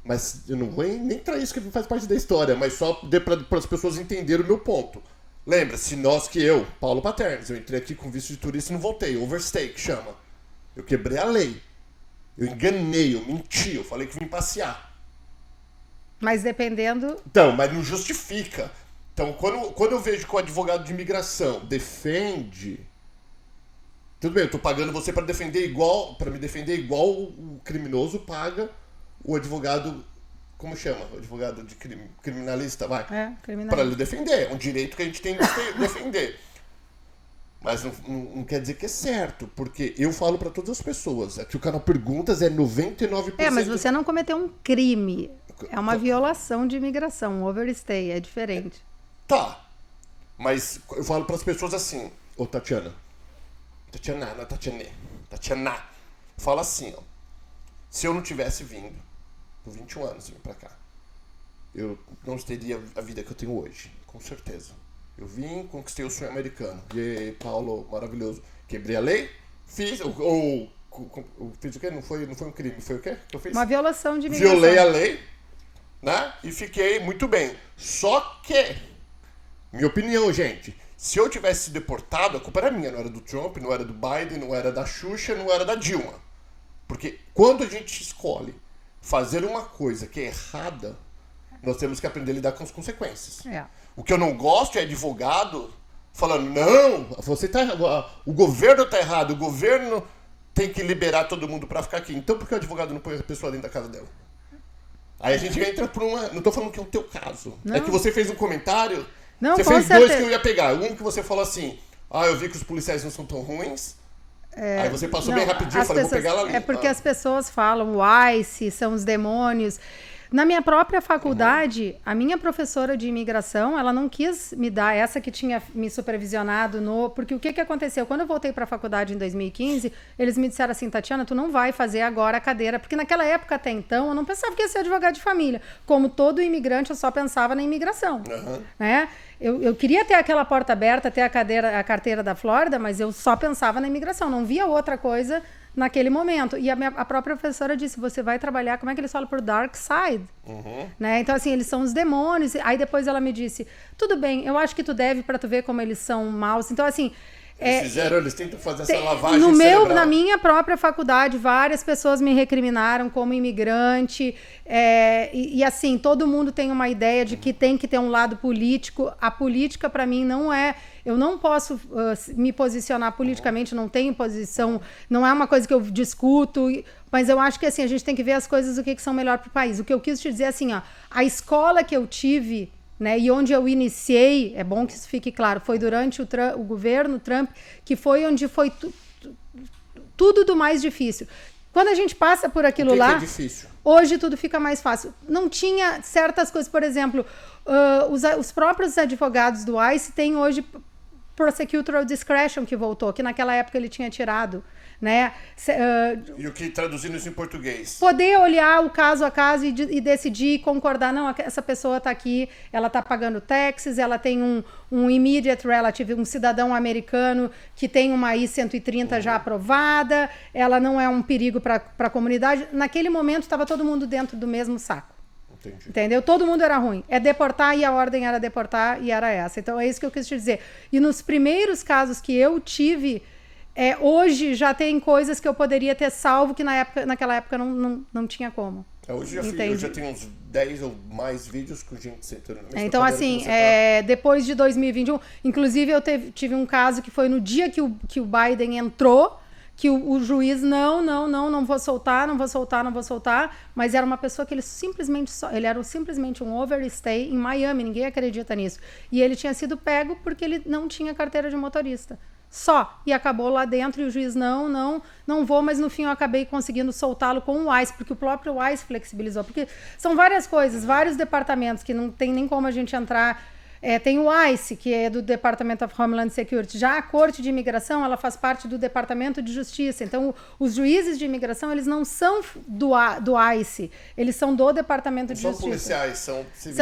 Mas eu não vou nem entrar isso, que faz parte da história, mas só para as pessoas entenderem o meu ponto. Lembra-se, Paulo Paternes, eu entrei aqui com visto de turista e não voltei. Overstay, que chama. Eu quebrei a lei. Eu enganei, eu menti, eu falei que vim passear. Mas dependendo... Então, mas não justifica. Então, quando eu vejo que o advogado de imigração defende... Tudo bem, eu tô pagando você para me defender igual o criminoso paga o advogado... Como chama? O advogado de criminalista, vai. Criminalista. Para ele defender. É um direito que a gente tem de defender. Mas não quer dizer que é certo, porque eu falo para todas as pessoas. Aqui o canal Perguntas é 99%... mas você não cometeu um crime. É uma violação de imigração, um overstay, é diferente. Tá. Mas eu falo para as pessoas assim, ô Tatiana, fala assim, ó. Se eu não tivesse vindo, por 21 anos vim pra cá, eu não teria a vida que eu tenho hoje, com certeza. Eu vim, conquistei o sonho americano. E aí, Paulo, maravilhoso. Quebrei a lei, fiz, fiz o quê? Não foi um crime, foi o quê que eu fiz? Uma violação de imigração. Violei a lei, né? E fiquei muito bem. Só que, minha opinião, gente, se eu tivesse deportado, a culpa era minha, não era do Trump, não era do Biden, não era da Xuxa, não era da Dilma. Porque quando a gente escolhe fazer uma coisa que é errada, nós temos que aprender a lidar com as consequências. O que eu não gosto é advogado falando, não, você tá, o governo tá errado, o governo tem que liberar todo mundo para ficar aqui. Então por que o advogado não põe a pessoa dentro da casa dela? Aí a gente entra por uma... Não tô falando que é o teu caso. Não. É que você fez um comentário, não, você fez dois que eu ia pegar. Um que você falou assim, eu vi que os policiais não são tão ruins. Aí você passou bem rapidinho, eu falei, vou pegar ela ali. É porque as pessoas falam, ICE, são os demônios. Na minha própria faculdade, a minha professora de imigração, ela não quis me dar, essa que tinha me supervisionado porque o que aconteceu? Quando eu voltei para a faculdade em 2015, eles me disseram assim, Tatiana, tu não vai fazer agora a cadeira, porque naquela época até então, eu não pensava que ia ser advogado de família. Como todo imigrante, eu só pensava na imigração, né? Eu queria ter aquela porta aberta, ter a carteira da Flórida, mas eu só pensava na imigração, não via outra coisa naquele momento. E a própria professora disse, você vai trabalhar, como é que eles falam? Por dark side. Né? Então, assim, eles são os demônios. Aí depois ela me disse, tudo bem, eu acho que tu deve para tu ver como eles são maus. Então, assim... Eles tentam fazer essa lavagem cerebral. Na minha própria faculdade, várias pessoas me recriminaram como imigrante. Assim, todo mundo tem uma ideia de que tem que ter um lado político. A política, para mim, não é... Eu não posso me posicionar politicamente, não tenho posição, não é uma coisa que eu discuto, mas eu acho que assim, a gente tem que ver as coisas, o que são melhor para o país. O que eu quis te dizer assim, a escola que eu tive, né, e onde eu iniciei, é bom que isso fique claro, foi durante o governo Trump, que foi onde foi tudo do mais difícil. Quando a gente passa por aquilo lá, é difícil? Hoje tudo fica mais fácil. Não tinha certas coisas, por exemplo, os próprios advogados do ICE têm hoje prosecutorial discretion que voltou, que naquela época ele tinha tirado, né? E o que traduzindo isso em português? Poder olhar o caso a caso e decidir, concordar, não, essa pessoa está aqui, ela está pagando taxes, ela tem um immediate relative, um cidadão americano que tem uma I-130 já aprovada, ela não é um perigo para a comunidade. Naquele momento estava todo mundo dentro do mesmo saco. Entendi. Entendeu? Todo mundo era ruim. É deportar e a ordem era deportar e era essa. Então é isso que eu quis te dizer. E nos primeiros casos que eu tive, hoje já tem coisas que eu poderia ter salvo que naquela época não tinha como. Hoje eu já tenho uns 10 ou mais vídeos com gente sentando na mesma Então assim, depois de 2021, inclusive eu tive um caso que foi no dia que o Biden entrou, que o juiz, não vou soltar, mas era uma pessoa que ele era simplesmente um overstay em Miami, ninguém acredita nisso. E ele tinha sido pego porque ele não tinha carteira de motorista. Só. E acabou lá dentro e o juiz, não vou, mas no fim eu acabei conseguindo soltá-lo com o ICE, porque o próprio ICE flexibilizou. Porque são várias coisas, vários departamentos que não tem nem como a gente entrar Tem o ICE, que é do Department of Homeland Security. Já a Corte de Imigração, ela faz parte do Departamento de Justiça. Então, os juízes de imigração, eles não são do ICE, eles são do Departamento de Justiça. São policiais, são civis.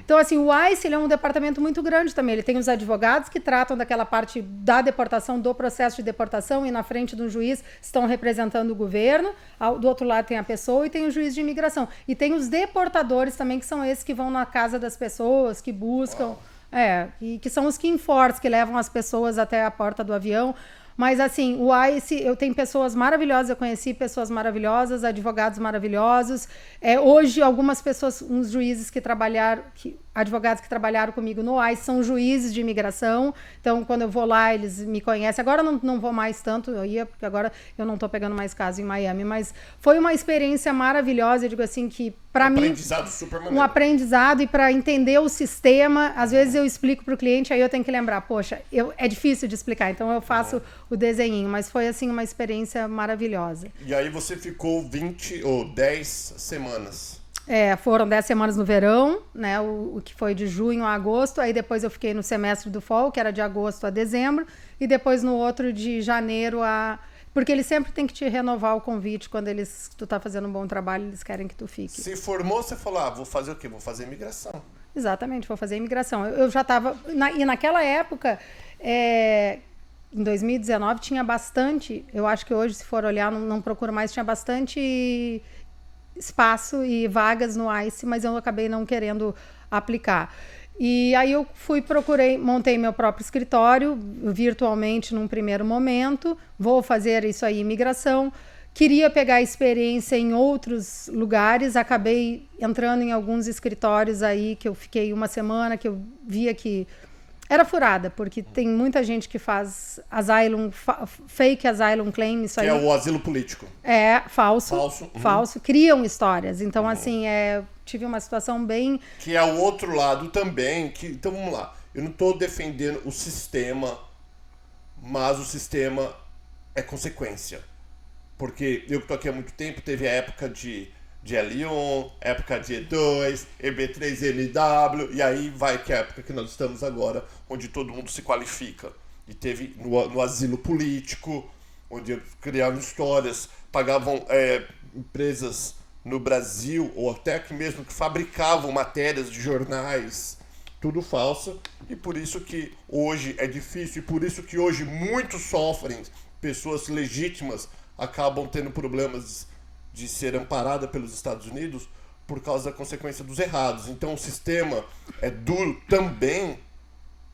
Então, assim, o ICE, ele é um departamento muito grande também. Ele tem os advogados que tratam daquela parte da deportação, do processo de deportação, e na frente do juiz estão representando o governo. Do outro lado tem a pessoa e tem o juiz de imigração. E tem os deportadores também, que são esses que vão na casa das pessoas, que buscam... e que são os que enforcam, que levam as pessoas até a porta do avião. Mas, assim, o ICE, eu tenho pessoas maravilhosas, eu conheci pessoas maravilhosas, advogados maravilhosos. Hoje, algumas pessoas, uns juízes que trabalharam, advogados que trabalharam comigo no ICE, são juízes de imigração. Então, quando eu vou lá, eles me conhecem. Agora eu não vou mais tanto, eu ia, porque agora eu não estou pegando mais caso em Miami. Mas foi uma experiência maravilhosa, eu digo assim, que para mim... aprendizado super maneiro. Um aprendizado, e para entender o sistema, às vezes eu explico para o cliente, aí eu tenho que lembrar, poxa, é difícil de explicar, então eu faço o desenhinho, mas foi assim uma experiência maravilhosa. E aí você ficou 20 ou 10 semanas. Foram 10 semanas no verão, né, o que foi de junho a agosto, aí depois eu fiquei no semestre do fall, que era de agosto a dezembro, e depois no outro de janeiro a... Porque eles sempre têm que te renovar o convite quando tu tá fazendo um bom trabalho, eles querem que tu fique. Se formou, você falou, vou fazer o quê? Vou fazer imigração. Exatamente, vou fazer imigração. Eu já estava... E naquela época, em 2019, tinha bastante... Eu acho que hoje, se for olhar, não procuro mais, tinha bastante espaço e vagas no ICE, mas eu acabei não querendo aplicar. E aí eu montei meu próprio escritório, virtualmente num primeiro momento, vou fazer isso aí, imigração. Queria pegar experiência em outros lugares, acabei entrando em alguns escritórios aí, que eu fiquei uma semana, que eu via que era furada, porque tem muita gente que faz fake asylum claim, isso aí. Que é o asilo político. Falso. Falso. Criam histórias. Então, assim, tive uma situação bem... Que é o outro lado também. Então, vamos lá. Eu não estou defendendo o sistema, mas o sistema é consequência. Porque eu que estou aqui há muito tempo, teve a época de L1, época de E2, EB3NW, e aí vai que é a época que nós estamos agora, onde todo mundo se qualifica. E teve no asilo político, onde criavam histórias, pagavam empresas no Brasil, ou até aqui mesmo, que fabricavam matérias de jornais, tudo falso, e por isso que hoje é difícil, e por isso que hoje muitos sofrem, pessoas legítimas acabam tendo problemas de ser amparada pelos Estados Unidos por causa da consequência dos errados. Então o sistema é duro também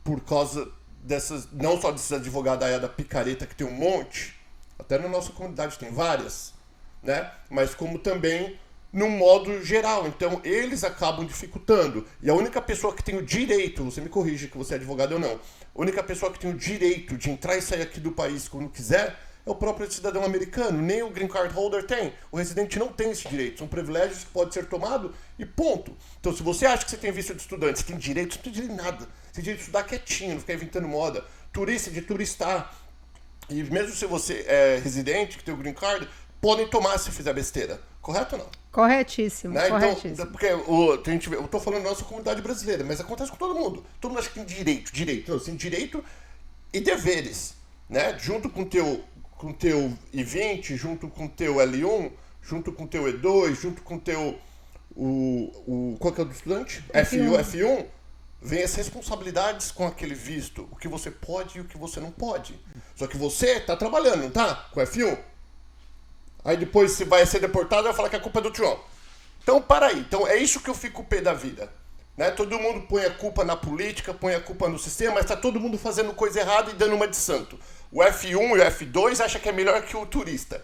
por causa dessas, não só desses advogados aí da picareta que tem um monte, até na nossa comunidade tem várias, né? Mas como também no modo geral. Então eles acabam dificultando. E a única pessoa que tem o direito, você me corrige que você é advogado ou não, a única pessoa que tem o direito de entrar e sair aqui do país quando quiser é o próprio cidadão americano, nem o green card holder tem. O residente não tem esse direito. São privilégios que podem ser tomados e ponto. Então, se você acha que você tem visto de estudante, você tem direito, você não tem direito em nada. Você tem direito de estudar quietinho, não ficar inventando moda. Turista, de turistar. E mesmo se você é residente, que tem o green card, podem tomar se fizer besteira. Correto ou não? Corretíssimo, né? corretíssimo. Então, porque eu tô falando da nossa comunidade brasileira, mas acontece com todo mundo. Todo mundo acha que tem direito. Não, você tem direito e deveres, né? Junto com o teu I-20, junto com o teu L1, junto com o teu E2, junto com o teu... qual que é o do estudante? F1. Vem as responsabilidades com aquele visto. O que você pode e o que você não pode. Só que você tá trabalhando, não tá? Com F1. Aí depois você vai ser deportado e vai falar que a culpa é do Trump. Então, para aí. Então, é isso que eu fico pé da vida. Né? Todo mundo põe a culpa na política, põe a culpa no sistema, mas tá todo mundo fazendo coisa errada e dando uma de santo. O F1 e o F2 acha que é melhor que o turista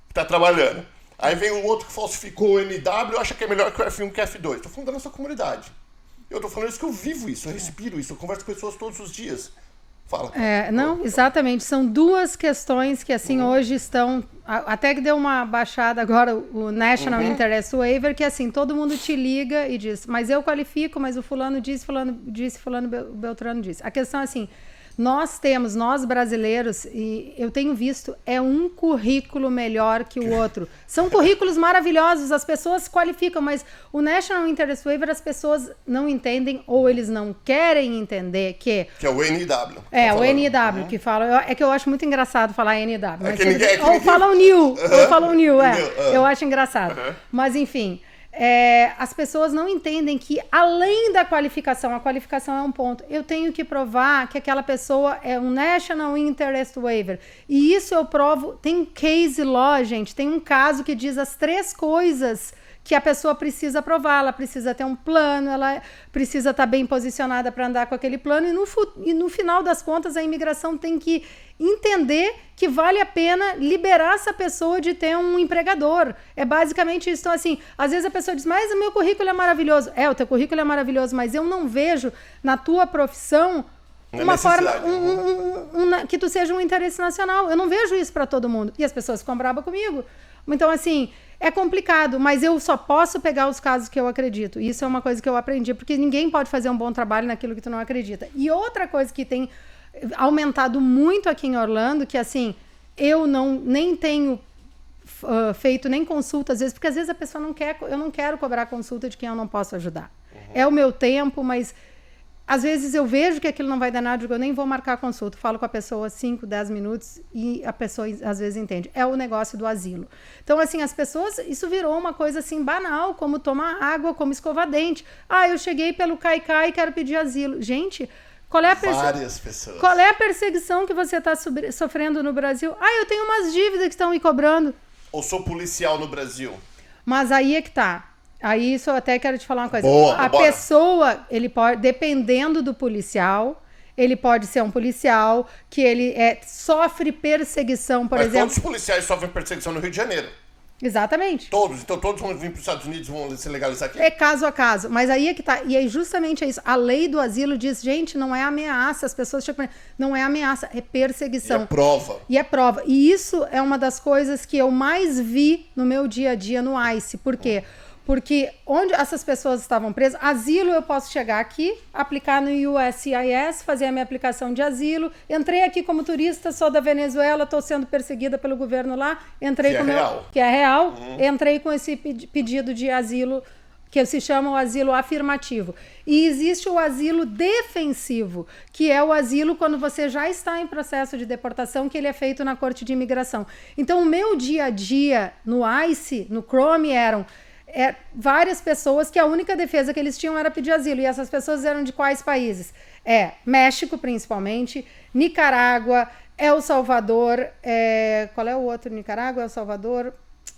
que tá trabalhando. Aí vem o outro que falsificou o NW e acha que é melhor que o F1 que o F2. Tô falando da nossa comunidade. Eu tô falando isso que eu vivo isso, eu respiro isso, eu converso com pessoas todos os dias. Fala. Não, exatamente. São duas questões que, assim, hoje estão... Até que deu uma baixada agora, o National Interest Waiver, que, assim, todo mundo te liga e diz, mas eu qualifico, mas o fulano disse, fulano Beltrano disse. A questão é assim, Nós brasileiros, e eu tenho visto, é um currículo melhor que o outro. São currículos maravilhosos, as pessoas qualificam, mas o National Interest Waiver as pessoas não entendem ou eles não querem entender que é o NIW. O NIW que fala. É que eu acho muito engraçado falar NIW. Mas ou falam new. Ou falam new, eu acho engraçado. Mas enfim. As pessoas não entendem que além da qualificação, a qualificação é um ponto, eu tenho que provar que aquela pessoa é um National Interest Waiver, e isso eu provo, tem case law, gente, tem um caso que diz as 3 coisas que a pessoa precisa provar. Ela precisa ter um plano, ela precisa estar bem posicionada para andar com aquele plano, e no final das contas a imigração tem que entender que vale a pena liberar essa pessoa de ter um empregador. É basicamente isso. Então, assim, às vezes a pessoa diz, mas o meu currículo é maravilhoso. O teu currículo é maravilhoso, mas eu não vejo na tua profissão uma forma que tu seja um interesse nacional. Eu não vejo isso para todo mundo. E as pessoas ficam bravas comigo. Então, assim, é complicado, mas eu só posso pegar os casos que eu acredito. Isso é uma coisa que eu aprendi, porque ninguém pode fazer um bom trabalho naquilo que tu não acredita. E outra coisa que tem aumentado muito aqui em Orlando, que assim, eu nem tenho feito nem consulta às vezes, porque às vezes a pessoa não quer, eu não quero cobrar consulta de quem eu não posso ajudar. É o meu tempo, mas às vezes eu vejo que aquilo não vai dar nada, eu nem vou marcar a consulta, falo com a pessoa 5, 10 minutos e a pessoa às vezes entende. É o negócio do asilo. Então, assim, as pessoas, isso virou uma coisa assim banal, como tomar água, como escovar dente. Eu cheguei pelo Caicai e quero pedir asilo. Gente, várias pessoas. Qual é a perseguição que você está sofrendo no Brasil? Eu tenho umas dívidas que estão me cobrando. Ou sou policial no Brasil. Mas aí é que tá. Aí isso eu até quero te falar uma coisa. Boa, pessoa, ele pode, dependendo do policial, ele pode ser um policial que ele sofre perseguição, por exemplo. Mas todos os policiais sofrem perseguição no Rio de Janeiro. Exatamente. Todos. Então todos vão vir para os Estados Unidos e vão se legalizar aqui? É caso a caso. Mas aí é que tá. E aí justamente é isso. A lei do asilo diz, gente, não é ameaça. As pessoas não é ameaça, é perseguição. E é prova. E isso é uma das coisas que eu mais vi no meu dia a dia no ICE. Por quê? Porque onde essas pessoas estavam presas, asilo eu posso chegar aqui, aplicar no USCIS, fazer a minha aplicação de asilo. Entrei aqui como turista, sou da Venezuela, estou sendo perseguida pelo governo lá. Entrei que é real. Entrei com esse pedido de asilo, que se chama o asilo afirmativo. E existe o asilo defensivo, que é o asilo quando você já está em processo de deportação, que ele é feito na Corte de Imigração. Então, o meu dia a dia no ICE, no Chrome, eram várias pessoas que a única defesa que eles tinham era pedir asilo. E essas pessoas eram de quais países? México, principalmente, Nicarágua, El Salvador, qual é o outro? Nicarágua, El Salvador,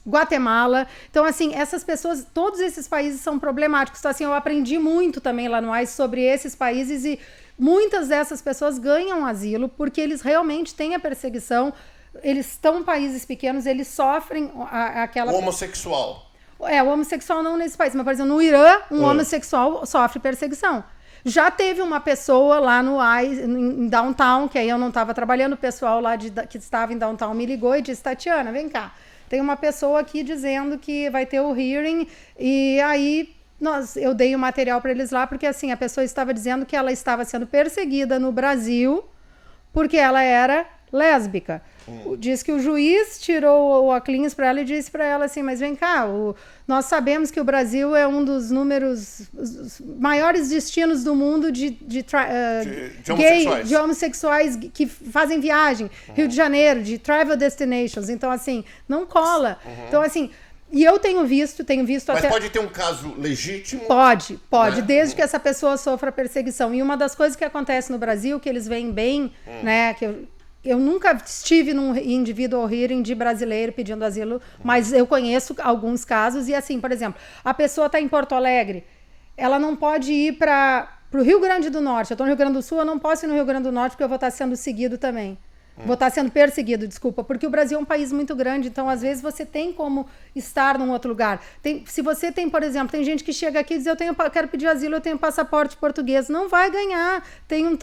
Guatemala. Então, assim, essas pessoas, todos esses países são problemáticos. Então, assim, eu aprendi muito também lá no ICE sobre esses países e muitas dessas pessoas ganham asilo porque eles realmente têm a perseguição. Eles estão em países pequenos, eles sofrem aquela... O homossexual. O homossexual não nesse país, mas, por exemplo, no Irã, um homossexual sofre perseguição. Já teve uma pessoa lá no ICE, em Downtown, que aí eu não estava trabalhando, o pessoal lá que estava em Downtown me ligou e disse, Tatiana, vem cá, tem uma pessoa aqui dizendo que vai ter o hearing, e aí eu dei o material para eles lá, porque assim, a pessoa estava dizendo que ela estava sendo perseguida no Brasil porque ela era lésbica. Diz que o juiz tirou o óculos para ela e disse para ela assim, mas vem cá, nós sabemos que o Brasil é um dos os maiores destinos do mundo de homossexuais que fazem viagem, Rio de Janeiro, de travel destinations, então assim, não cola. Então assim, e eu tenho visto Mas até... pode ter um caso legítimo? Pode, né? Desde que essa pessoa sofra perseguição. E uma das coisas que acontece no Brasil, que eles veem bem, né, que eu nunca estive num individual hearing de brasileiro pedindo asilo, mas eu conheço alguns casos. E assim, por exemplo, a pessoa está em Porto Alegre, ela não pode ir para o Rio Grande do Norte. Eu estou no Rio Grande do Sul, eu não posso ir no Rio Grande do Norte porque eu vou estar sendo seguido também. Vou estar sendo perseguido, desculpa, porque o Brasil é um país muito grande, então às vezes você tem como estar num outro lugar. Se você tem, por exemplo, tem gente que chega aqui e diz, quero pedir asilo, eu tenho passaporte português, não vai ganhar. Tem um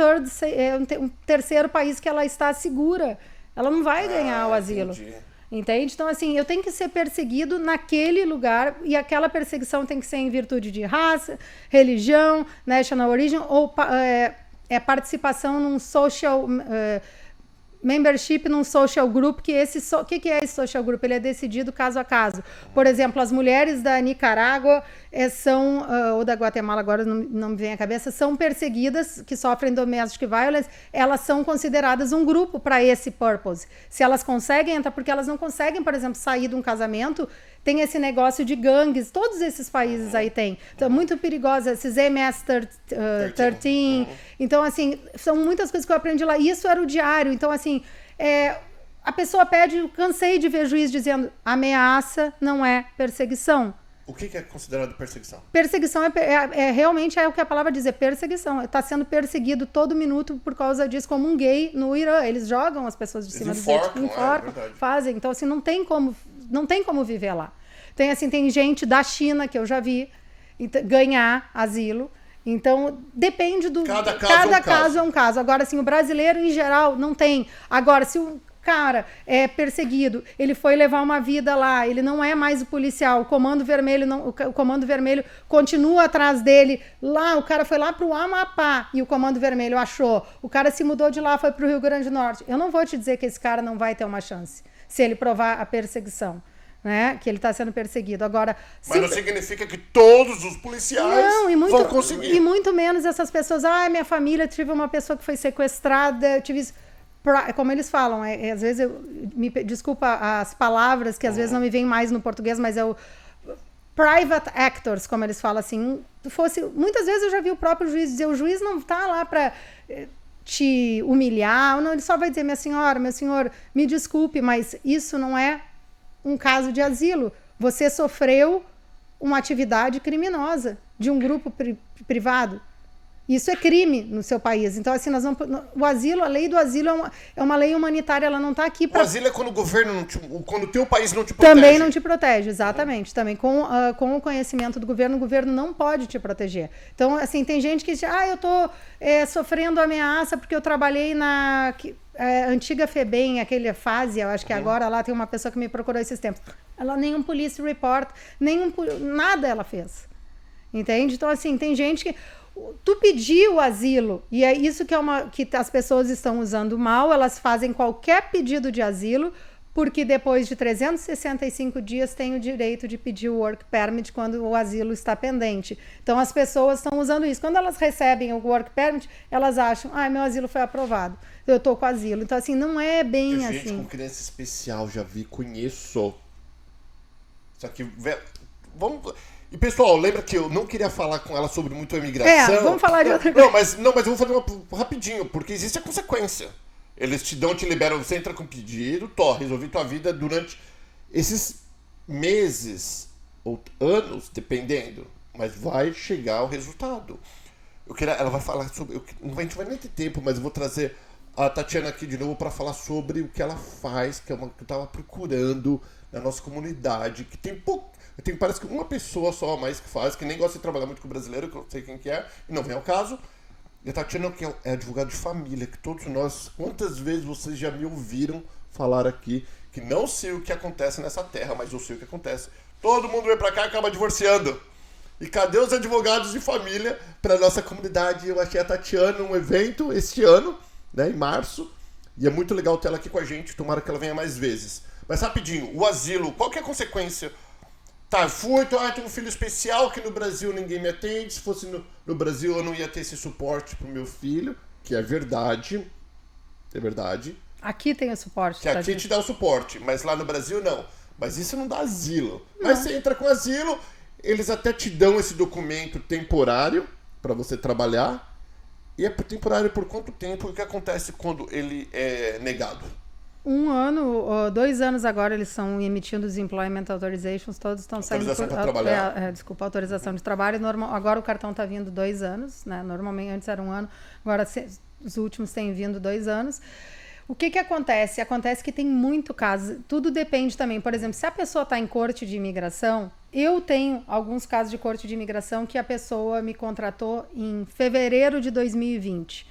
terceiro país que ela está segura, ela não vai ganhar o asilo. Entendi. Entende? Então, assim, eu tenho que ser perseguido naquele lugar e aquela perseguição tem que ser em virtude de raça, religião, national origin ou é participação num social... membership num social group, que que é esse social group? Ele é decidido caso a caso. Por exemplo, as mulheres da Nicarágua são, ou da Guatemala, agora não me vem à cabeça, são perseguidas, que sofrem domestic violence, elas são consideradas um grupo para esse purpose. Se elas conseguem entrar, porque elas não conseguem, por exemplo, sair de um casamento, tem esse negócio de gangues, todos esses países aí tem. Então, muito perigosa, esses MS-13. Então, assim, são muitas coisas que eu aprendi lá. Isso era o diário. Então, assim, a pessoa pede, cansei de ver juiz dizendo, ameaça não é perseguição. O que é considerado perseguição? Perseguição realmente é o que a palavra diz, é perseguição. Está sendo perseguido todo minuto por causa disso, como um gay no Irã. Eles jogam as pessoas de cima do jeito, enforcam, fazem. Então, assim, não tem como viver lá. Tem gente da China, que eu já vi, ganhar asilo. Então, depende do... Cada caso é um caso. Agora, assim, o brasileiro, em geral, não tem. Agora, se o cara é perseguido, ele foi levar uma vida lá, ele não é mais o policial, o Comando Vermelho continua atrás dele, lá, o cara foi lá pro Amapá e o Comando Vermelho achou, o cara se mudou de lá, foi pro Rio Grande do Norte. Eu não vou te dizer que esse cara não vai ter uma chance, se ele provar a perseguição. Né? Que ele está sendo perseguido. Agora, mas não significa que todos os policiais vão conseguir. E muito menos essas pessoas, minha família, tive uma pessoa que foi sequestrada, tive isso. Como eles falam, às vezes, desculpa as palavras que às vezes não me vêm mais no português, mas é o private actors, como eles falam assim. Muitas vezes eu já vi o próprio juiz dizer, o juiz não está lá para te humilhar, não, ele só vai dizer, minha senhora, meu senhor, me desculpe, mas isso não é um caso de asilo. Você sofreu uma atividade criminosa de um grupo privado. Isso é crime no seu país. Então, assim, a lei do asilo é uma lei humanitária, ela não está aqui para... O asilo é quando o governo, quando o teu país não te protege. Também não te protege, exatamente. Também com o conhecimento do governo, o governo não pode te proteger. Então, assim, tem gente que diz, eu estou sofrendo ameaça porque eu trabalhei na... antiga FEBEM, aquela fase, eu acho que agora lá tem uma pessoa que me procurou esses tempos. Ela nenhum police report, nada ela fez. Entende? Então, assim, tem gente que... Tu pediu asilo, e é isso que as pessoas estão usando mal, elas fazem qualquer pedido de asilo, porque depois de 365 dias tem o direito de pedir o work permit quando o asilo está pendente. Então as pessoas estão usando isso. Quando elas recebem o work permit, elas acham, meu asilo foi aprovado, eu estou com asilo. Então, assim, não é bem assim. Gente com criança especial, já vi, conheço. Só que, vamos... E, pessoal, lembra que eu não queria falar com ela sobre muito a imigração. Vamos falar de outra coisa. Não, mas eu vou fazer rapidinho, porque existe a consequência. Eles te liberam, você entra com pedido, resolvi tua vida durante esses meses ou anos, dependendo. Mas vai chegar o resultado. Ela vai falar sobre... A gente vai nem ter tempo, mas eu vou trazer a Tatiana aqui de novo para falar sobre o que ela faz, que eu estava procurando na nossa comunidade, que tem pouco... Parece que uma pessoa só a mais que faz, que nem gosta de trabalhar muito com o brasileiro, que eu sei quem que é, e não vem ao caso. E a Tatiana, que é advogada de família, que todos nós, quantas vezes vocês já me ouviram falar aqui, que não sei o que acontece nessa terra, mas eu sei o que acontece. Todo mundo vem pra cá e acaba divorciando. E cadê os advogados de família para nossa comunidade? Eu achei a Tatiana um evento este ano, né, em março, e é muito legal ter ela aqui com a gente, tomara que ela venha mais vezes. Mas rapidinho, o asilo, qual que é a consequência? Tenho um filho especial que no Brasil ninguém me atende. Se fosse no Brasil eu não ia ter esse suporte pro meu filho, que é verdade. É verdade. Aqui tem o suporte. Que aqui te dá o suporte, mas lá no Brasil não. Mas isso não dá asilo. Não. Mas você entra com asilo, eles até te dão esse documento temporário para você trabalhar. E é temporário por quanto tempo? O que acontece quando ele é negado? 1 ano, 2 anos agora eles estão emitindo os Employment Authorizations, todos estão saindo... Autorização para trabalhar. Autorização de trabalho. Agora o cartão está vindo 2 anos, né? Normalmente antes era 1 ano, agora os últimos têm vindo 2 anos. O que acontece? Acontece que tem muito caso, tudo depende também. Por exemplo, se a pessoa está em corte de imigração, eu tenho alguns casos de corte de imigração que a pessoa me contratou em fevereiro de 2020.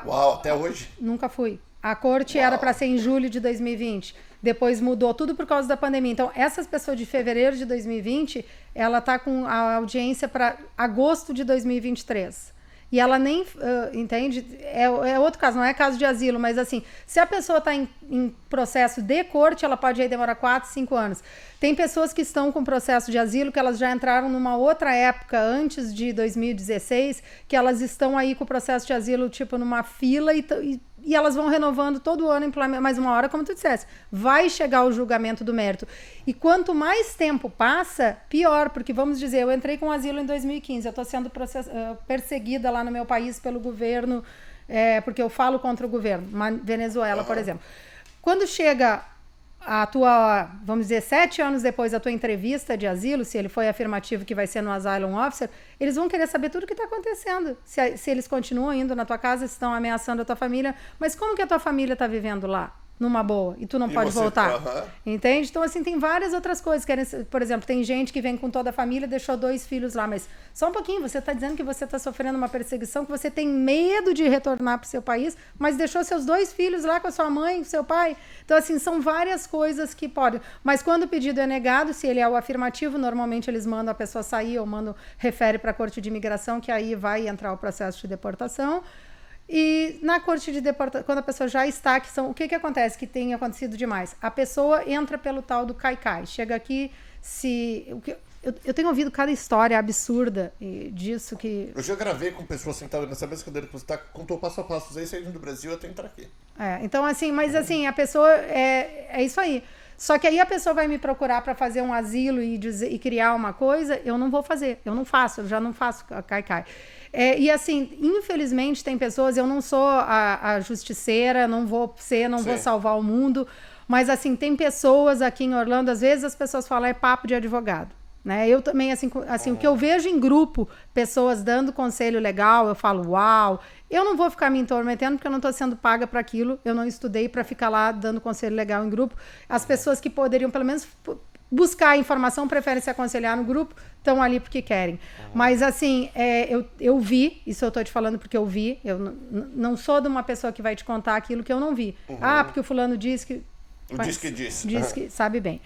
Uau, até hoje? Nunca fui. A corte era para ser em julho de 2020. Depois mudou tudo por causa da pandemia. Então, essas pessoas de fevereiro de 2020, ela está com a audiência para agosto de 2023. e ela nem, entende? É outro caso, não é caso de asilo, mas assim, se a pessoa está em processo de corte, ela pode aí demorar 4, 5 anos. Tem pessoas que estão com processo de asilo, que elas já entraram numa outra época, antes de 2016, que elas estão aí com o processo de asilo, tipo, numa fila e elas vão renovando todo ano, mais uma hora, como tu dissesse, vai chegar o julgamento do mérito. E quanto mais tempo passa, pior, porque vamos dizer, eu entrei com asilo em 2015, eu estou sendo perseguida lá no meu país pelo governo, porque eu falo contra o governo, Venezuela, por exemplo. Quando chega a tua, vamos dizer, 7 anos depois da tua entrevista de asilo, se ele foi afirmativo que vai ser no Asylum Officer, eles vão querer saber tudo o que está acontecendo. Se eles continuam indo na tua casa, se estão ameaçando a tua família, mas como que a tua família está vivendo lá? Numa boa, e tu não pode voltar. Entende? Então, assim, tem várias outras coisas. Por exemplo, tem gente que vem com toda a família, deixou 2 filhos lá, mas só um pouquinho, você está dizendo que você está sofrendo uma perseguição, que você tem medo de retornar para o seu país, mas deixou seus 2 filhos lá com a sua mãe, com seu pai. Então, assim, são várias coisas que podem. Mas quando o pedido é negado, se ele é o afirmativo, normalmente eles mandam a pessoa sair ou refere para a Corte de Imigração, que aí vai entrar o processo de deportação. E na corte de deportação, quando a pessoa já está, o que acontece que tem acontecido demais? A pessoa entra pelo tal do CAICAI, chega aqui, eu tenho ouvido cada história absurda disso que... Eu já gravei com pessoas sentadas nessa mesma cadeira que você está, contou passo a passo, aí saindo do Brasil até entrar aqui. Então assim, mas assim, a pessoa, é isso aí. Só que aí a pessoa vai me procurar para fazer um asilo e criar uma coisa, eu não vou fazer, eu já não faço CAICAI. E assim, infelizmente tem pessoas, eu não sou a justiceira, não vou salvar o mundo, mas assim, tem pessoas aqui em Orlando, às vezes as pessoas falam, é papo de advogado, né? Eu também, assim, o que eu vejo em grupo, pessoas dando conselho legal, eu falo, uau, eu não vou ficar me intrometendo porque eu não estou sendo paga para aquilo, eu não estudei para ficar lá dando conselho legal em grupo. As pessoas que poderiam, pelo menos, buscar informação, preferem se aconselhar no grupo, estão ali porque querem. Mas, assim, eu vi, isso eu estou te falando porque eu vi, eu não sou de uma pessoa que vai te contar aquilo que eu não vi. Porque o fulano diz que... Diz que disse. Diz que sabe bem.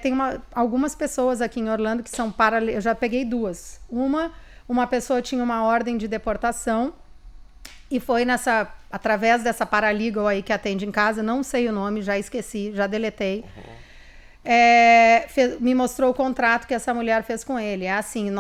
Tem algumas pessoas aqui em Orlando que são eu já peguei 2. Uma pessoa tinha uma ordem de deportação e foi através dessa paralegal aí que atende em casa, não sei o nome, já esqueci, já deletei. Me mostrou o contrato que essa mulher fez com ele. É assim,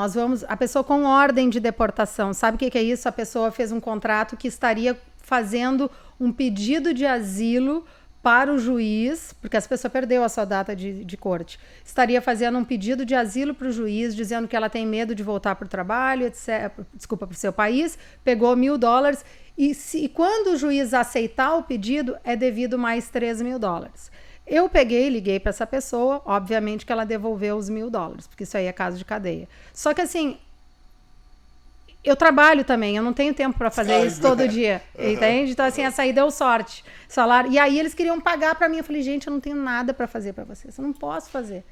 a pessoa com ordem de deportação, sabe o que é isso? A pessoa fez um contrato que estaria fazendo um pedido de asilo para o juiz, porque essa pessoa perdeu a sua data de corte, estaria fazendo um pedido de asilo para o juiz, dizendo que ela tem medo de voltar para o trabalho, etc., para o seu país, pegou $1.000, e quando o juiz aceitar o pedido, é devido mais $3.000. Eu liguei para essa pessoa, obviamente que ela devolveu os $1.000, porque isso aí é caso de cadeia. Só que assim, eu trabalho também, eu não tenho tempo para fazer isso todo dia, entende? Então assim, essa aí deu sorte, salário. E aí eles queriam pagar para mim, eu falei, gente, eu não tenho nada para fazer para vocês, eu não posso fazer.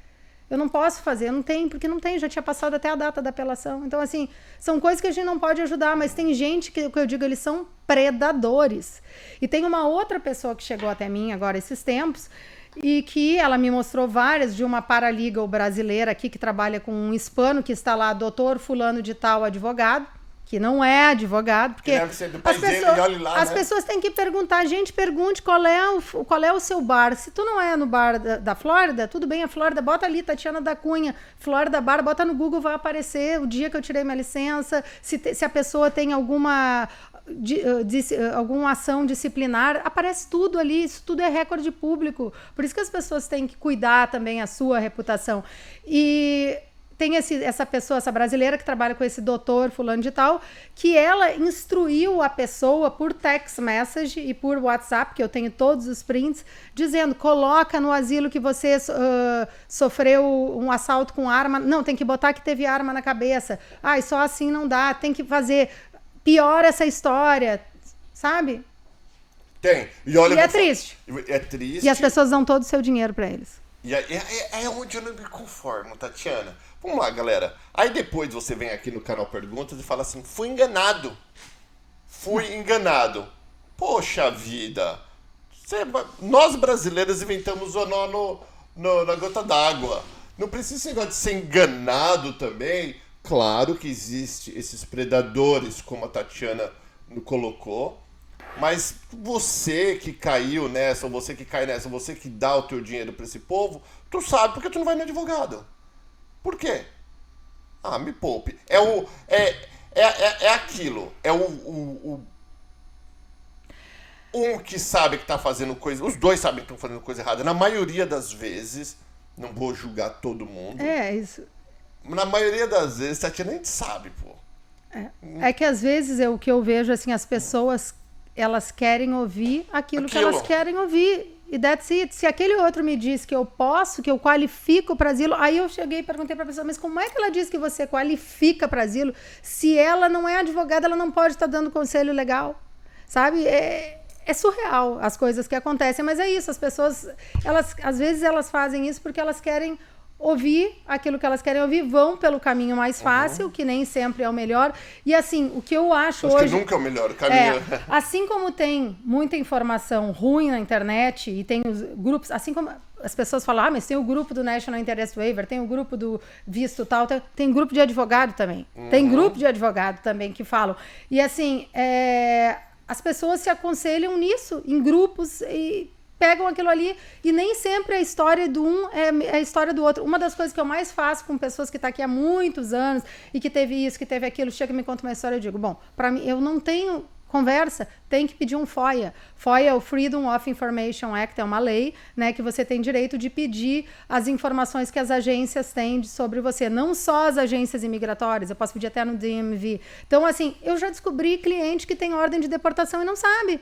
Eu não posso fazer, eu não tenho, porque não tem, já tinha passado até a data da apelação. Então, assim, são coisas que a gente não pode ajudar, mas tem gente que eu digo, eles são predadores. E tem uma outra pessoa que chegou até mim agora esses tempos, e que ela me mostrou várias, de uma paralegal brasileira aqui que trabalha com um hispano que está lá, doutor fulano de tal advogado, que não é advogado, porque as pessoas têm que perguntar, gente, pergunte qual é o seu bar. Se tu não é no bar da Flórida, tudo bem, a Flórida, bota ali, Tatiana da Cunha, Flórida Bar, bota no Google, vai aparecer o dia que eu tirei minha licença, se a pessoa tem alguma ação disciplinar, aparece tudo ali, isso tudo é recorde público. Por isso que as pessoas têm que cuidar também a sua reputação. E tem essa pessoa, essa brasileira que trabalha com esse doutor fulano de tal, que ela instruiu a pessoa por text message e por WhatsApp, que eu tenho todos os prints, dizendo, coloca no asilo que você sofreu um assalto com arma. Não, tem que botar que teve arma na cabeça. E só assim não dá, tem que fazer... Pior essa história, sabe? Tem. E é triste. É triste. E as pessoas dão todo o seu dinheiro pra eles. E é onde eu não me conformo, Tatiana. Vamos lá, galera. Aí depois você vem aqui no canal Perguntas e fala assim, fui enganado. Poxa vida. Nós brasileiros inventamos o nó na gota d'água. Não precisa esse negócio de ser enganado também. Claro que existe esses predadores, como a Tatiana colocou, mas você que caiu nessa, ou você que cai nessa, você que dá o teu dinheiro para esse povo, tu sabe porque tu não vai no advogado. Por quê? Ah, me poupe. É aquilo. É um que sabe que tá fazendo coisa. Os dois sabem que estão fazendo coisa errada. Na maioria das vezes, não vou julgar todo mundo. É, isso. Na maioria das vezes, Tatiana, a gente sabe, pô. É que às vezes o que eu vejo, assim, as pessoas, elas querem ouvir aquilo que elas querem ouvir. E that's it. Se aquele outro me diz que eu posso, que eu qualifico para asilo, aí eu cheguei e perguntei para a pessoa, mas como é que ela diz que você qualifica para asilo se ela não é advogada, ela não pode estar dando conselho legal? Sabe? É surreal as coisas que acontecem, mas é isso. As pessoas, às vezes elas fazem isso porque elas querem ouvir aquilo que elas querem ouvir, vão pelo caminho mais fácil, que nem sempre é o melhor. E assim, o que eu acho hoje... que nunca é o melhor caminho. Assim como tem muita informação ruim na internet e tem os grupos, assim como as pessoas falam, mas tem o grupo do National Interest Waiver, tem o grupo do visto tal, tem grupo de advogado também. Tem grupo de advogado também que falam. E assim, as pessoas se aconselham nisso, em grupos, e pegam aquilo ali, e nem sempre a história do um é a história do outro. Uma das coisas que eu mais faço com pessoas que estão aqui há muitos anos e que teve isso, que teve aquilo, chega e me conta uma história, eu digo, bom, para mim, eu não tenho conversa, tem que pedir um FOIA. FOIA é o Freedom of Information Act, é uma lei, né, que você tem direito de pedir as informações que as agências têm sobre você, não só as agências imigratórias, eu posso pedir até no DMV. Então, assim, eu já descobri cliente que tem ordem de deportação e não sabe.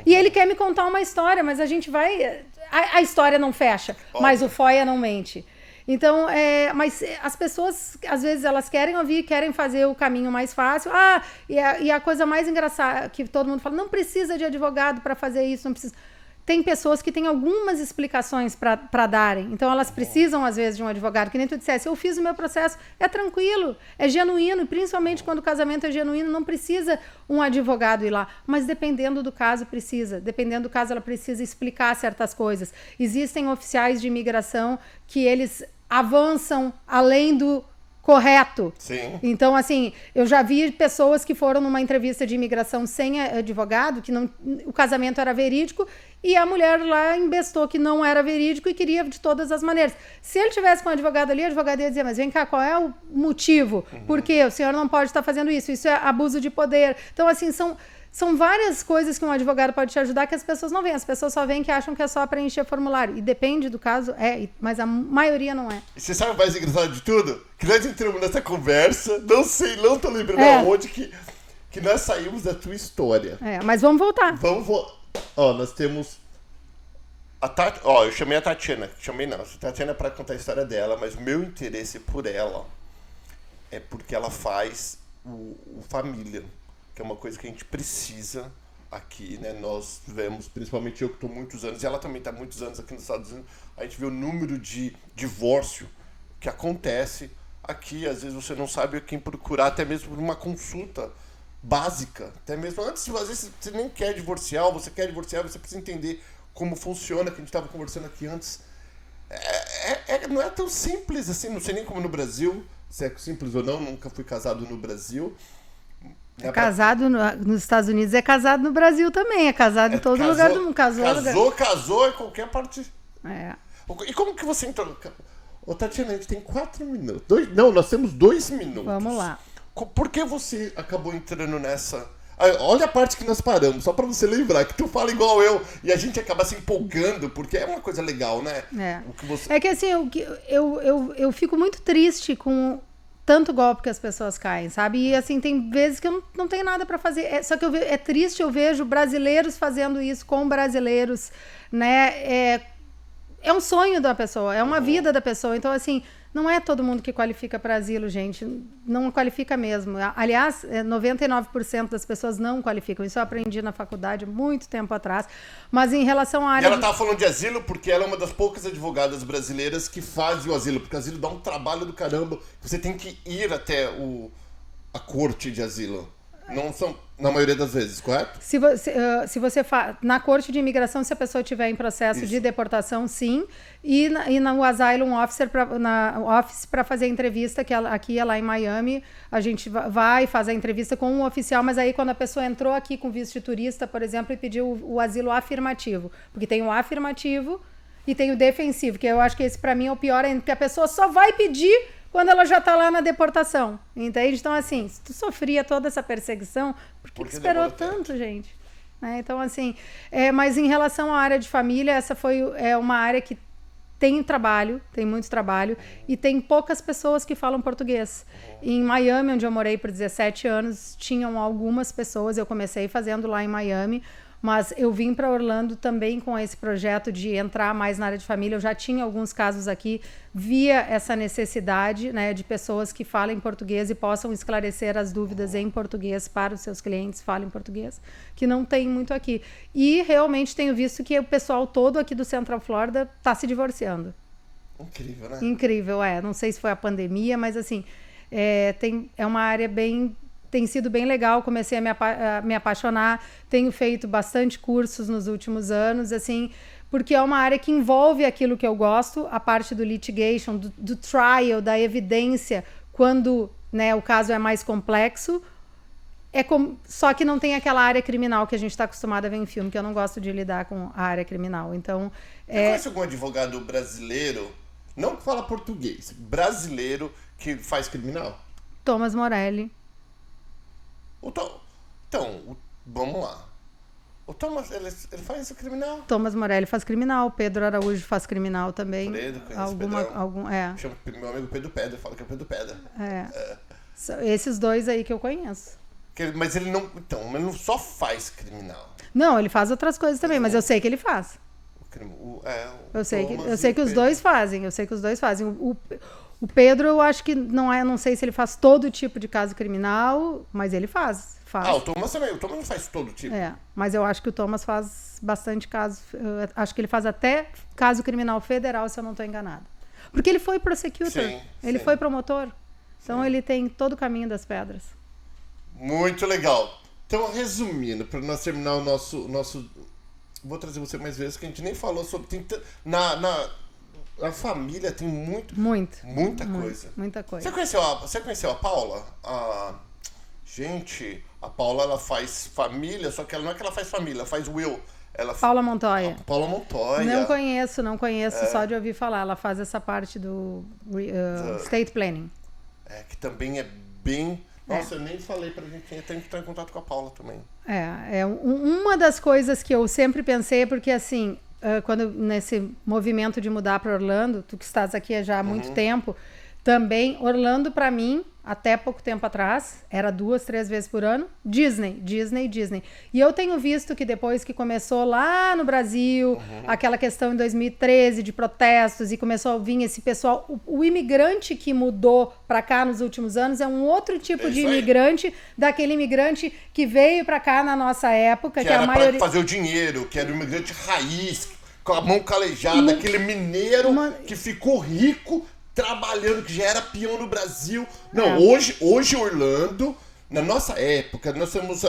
E ele quer me contar uma história, mas a gente vai... A história não fecha, mas o FOIA não mente. Então, mas as pessoas, às vezes, elas querem ouvir, querem fazer o caminho mais fácil. E a coisa mais engraçada que todo mundo fala, não precisa de advogado para fazer isso, não precisa... Tem pessoas que têm algumas explicações para darem. Então, elas precisam, às vezes, de um advogado. Que nem tu dissesse, eu fiz o meu processo, é tranquilo, é genuíno. E principalmente quando o casamento é genuíno, não precisa um advogado ir lá. Mas dependendo do caso, precisa. Dependendo do caso, ela precisa explicar certas coisas. Existem oficiais de imigração que eles avançam além do correto. Sim. Então, assim, eu já vi pessoas que foram numa entrevista de imigração sem advogado, que não, o casamento era verídico, e a mulher lá embestou que não era verídico e queria de todas as maneiras. Se ele tivesse com um advogado ali, o advogado ia dizer, mas vem cá, qual é o motivo? Por que o senhor não pode estar fazendo isso? Isso é abuso de poder. Então, assim, são várias coisas que um advogado pode te ajudar que as pessoas não veem. As pessoas só veem que acham que é só preencher formulário. E depende do caso, mas a maioria não é. E você sabe o mais engraçado de tudo? Que nós entramos nessa conversa, não tô lembrando aonde que nós saímos da tua história. Mas vamos voltar. Ó, nós temos... eu chamei a Tatiana. A Tatiana para contar a história dela, mas o meu interesse por ela é porque ela faz o família, que é uma coisa que a gente precisa aqui, né? Nós vemos, principalmente eu que estou muitos anos, e ela também está muitos anos aqui nos Estados Unidos, a gente vê o número de divórcio que acontece aqui. Às vezes você não sabe quem procurar, até mesmo por uma consulta básica, até mesmo antes, às vezes você nem quer divorciar, ou você quer divorciar, você precisa entender como funciona, que a gente estava conversando aqui antes. Não é tão simples assim, não sei nem como no Brasil, se é simples ou não, nunca fui casado no Brasil. Casado nos Estados Unidos, é casado no Brasil também, é casado em todo lugar do mundo. Casou em qualquer parte. E como que você entrou? Ô, Tatiana, a gente tem 4 minutos. Nós temos 2 minutos. Vamos lá. Por que você acabou entrando nessa... Olha a parte que nós paramos, só pra você lembrar, que tu fala igual eu, e a gente acaba se empolgando, porque é uma coisa legal, né? É que assim, eu fico muito triste com tanto golpe que as pessoas caem, sabe? E assim, tem vezes que eu não tenho nada pra fazer. Só que é triste, eu vejo brasileiros fazendo isso com brasileiros, né? É um sonho da pessoa, é uma vida da pessoa. Então, assim, não é todo mundo que qualifica para asilo, gente. Não qualifica mesmo. Aliás, 99% das pessoas não qualificam. Isso eu aprendi na faculdade muito tempo atrás. Mas em relação à área... E ela estava falando de asilo porque ela é uma das poucas advogadas brasileiras que faz o asilo. Porque o asilo dá um trabalho do caramba. Você tem que ir até a corte de asilo. Não são, na maioria das vezes, correto? Se você na corte de imigração, se a pessoa estiver em processo de deportação, sim. E no Asylum Officer, na Office, para fazer a entrevista, que aqui é lá em Miami, a gente vai fazer a entrevista com um oficial, mas aí quando a pessoa entrou aqui com visto de turista, por exemplo, e pediu o asilo afirmativo. Porque tem o afirmativo e tem o defensivo, que eu acho que esse para mim é o pior ainda, porque a pessoa só vai pedir quando ela já tá lá na deportação, entende? Então, assim, se tu sofria toda essa perseguição, por que esperou tanto, gente? Né? Então, assim, mas em relação à área de família, essa é uma área que tem trabalho, tem muito trabalho, e tem poucas pessoas que falam português. Em Miami, onde eu morei por 17 anos, tinham algumas pessoas, eu comecei fazendo lá em Miami, mas eu vim para Orlando também com esse projeto de entrar mais na área de família. Eu já tinha alguns casos aqui, via essa necessidade, né, de pessoas que falem português e possam esclarecer as dúvidas em português para os seus clientes, falem português, que não tem muito aqui. E realmente tenho visto que o pessoal todo aqui do Central Florida está se divorciando. Incrível, né? Incrível, Não sei se foi a pandemia, mas assim, é uma área tem sido bem legal, comecei a me apaixonar, tenho feito bastante cursos nos últimos anos, assim, porque é uma área que envolve aquilo que eu gosto, a parte do litigation, do trial, da evidência, quando, né, o caso é mais complexo, só que não tem aquela área criminal que a gente está acostumado a ver em filme, que eu não gosto de lidar com a área criminal. Então, Você conhece algum advogado brasileiro, não que fala português, brasileiro, que faz criminal? Thomas Morelli. Então, vamos lá. O Thomas, ele faz isso criminal? Thomas Morelli faz criminal, Pedro Araújo faz criminal também. Pedro, conhece Chama meu amigo Pedro Pedra, fala que é Pedro Pedra. Esses dois aí que eu conheço. Mas ele não só faz criminal. Não, ele faz outras coisas também, mas eu sei que ele faz. Eu sei que os dois fazem, O Pedro, eu acho que não sei se ele faz todo tipo de caso criminal, mas ele faz. O Thomas também. O Thomas não faz todo tipo. Mas eu acho que o Thomas faz bastante caso. Acho que ele faz até caso criminal federal, se eu não estou enganada. Porque ele foi prosecutor, ele foi promotor. Então ele tem todo o caminho das pedras. Muito legal. Então, resumindo, para nós terminar o nosso... Vou trazer você mais vezes, que a gente nem falou sobre... A família tem muita coisa. Muita coisa. Você conheceu a Paula? Gente, a Paula, ela faz família, só que ela não é que ela faz família, ela faz will. Paula Montoya. Paula Montoya. Não conheço, só de ouvir falar. Ela faz essa parte do State Planning. Que também é bem... Nossa, eu nem falei pra gente, eu tenho que entrar em contato com a Paula também. Uma das coisas que eu sempre pensei, porque assim... quando nesse movimento de mudar para Orlando, tu que estás aqui já há muito tempo, também Orlando para mim, até pouco tempo atrás, era 2, 3 vezes por ano, Disney. E eu tenho visto que depois que começou lá no Brasil, aquela questão em 2013 de protestos e começou a vir esse pessoal, o imigrante que mudou para cá nos últimos anos é um outro tipo de imigrante, daquele imigrante que veio para cá na nossa época, que era a maioria... para fazer o dinheiro, que era o imigrante raiz, com a mão calejada, aquele mineiro que ficou rico trabalhando, que já era peão no Brasil. Não, hoje Orlando, na nossa época, nós temos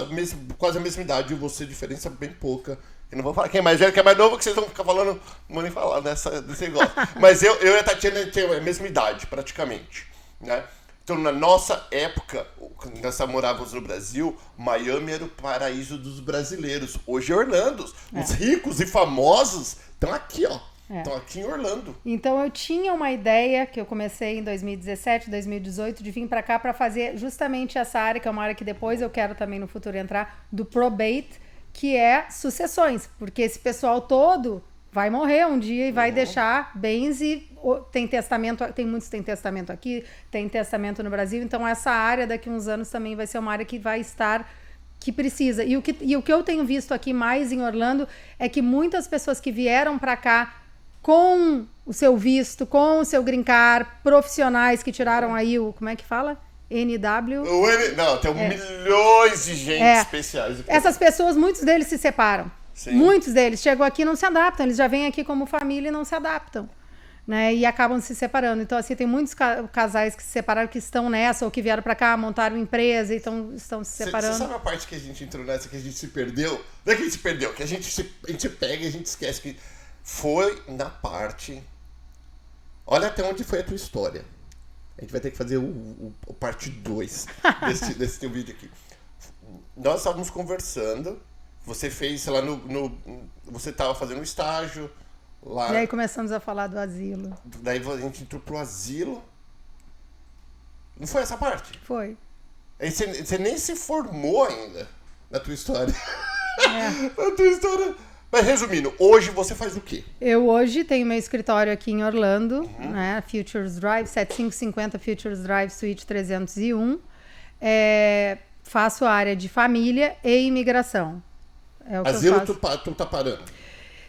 quase a mesma idade, e você, diferença bem pouca. Eu não vou falar quem é mais velho, quem é mais novo, que vocês vão ficar falando, não vou nem falar desse negócio. Mas eu e a Tatiana temos a mesma idade, praticamente, né? Então, na nossa época, quando nós morávamos no Brasil, Miami era o paraíso dos brasileiros. Hoje é Orlando. Os ricos e famosos estão aqui, ó. Estão aqui em Orlando. Então eu tinha uma ideia, que eu comecei em 2017, 2018, de vir para cá para fazer justamente essa área, que é uma área que depois eu quero também no futuro entrar, do probate, que é sucessões. Porque esse pessoal todo vai morrer um dia e vai deixar bens e tem testamento, muitos têm testamento aqui, tem testamento no Brasil. Então essa área daqui a uns anos também vai ser uma área que vai estar... que precisa. E o que eu tenho visto aqui mais em Orlando é que muitas pessoas que vieram para cá com o seu visto, com o seu green card, profissionais que tiraram aí como é que fala? NW. Tem milhões de gente especiais. Essas pessoas, muitos deles se separam. Sim. Muitos deles chegam aqui e não se adaptam. Eles já vêm aqui como família e não se adaptam. né, e acabam se separando. Então, assim, tem muitos casais que se separaram, que estão nessa, ou que vieram para cá, montaram empresa e estão se separando. Você sabe a parte que a gente entrou nessa, que a gente se perdeu? Não é que a gente se perdeu, que a gente pega e a gente esquece que foi na parte... Olha até onde foi a tua história. A gente vai ter que fazer o parte 2 desse teu vídeo aqui. Nós estávamos conversando, você fez, sei lá, você estava fazendo um estágio lá. E aí começamos a falar do asilo. Daí a gente entrou pro asilo. Não foi essa parte? Foi. Aí você nem se formou ainda na tua história. É. Na tua história. Mas resumindo, hoje você faz o quê? Eu hoje tenho meu escritório aqui em Orlando, né? Futures Drive, 7550 Futures Drive, Suite 301. Faço a área de família e imigração. É o Asilo que eu faço. tu tá parando.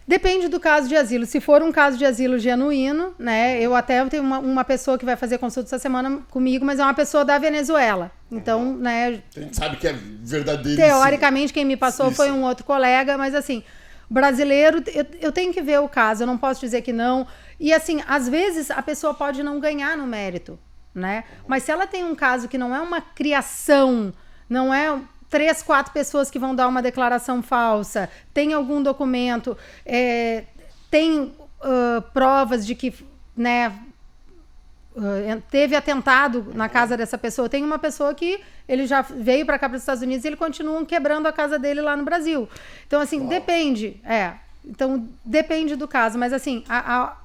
Depende do caso de asilo. Se for um caso de asilo genuíno, né? Eu até tenho uma pessoa que vai fazer consulta essa semana comigo, mas é uma pessoa da Venezuela. Então, né? A gente sabe que é verdadeiro. Teoricamente, quem me passou Isso. foi um outro colega, mas assim, brasileiro, eu tenho que ver o caso, eu não posso dizer que não. E assim, às vezes a pessoa pode não ganhar no mérito, né? Mas se ela tem um caso que não é uma criação, não é 3, 4 pessoas que vão dar uma declaração falsa, tem algum documento, tem provas de que, né, teve atentado na casa dessa pessoa. Tem uma pessoa que ele já veio para cá, para os Estados Unidos, e ele continua quebrando a casa dele lá no Brasil. Então, assim, depende. Então, depende do caso. Mas, assim, a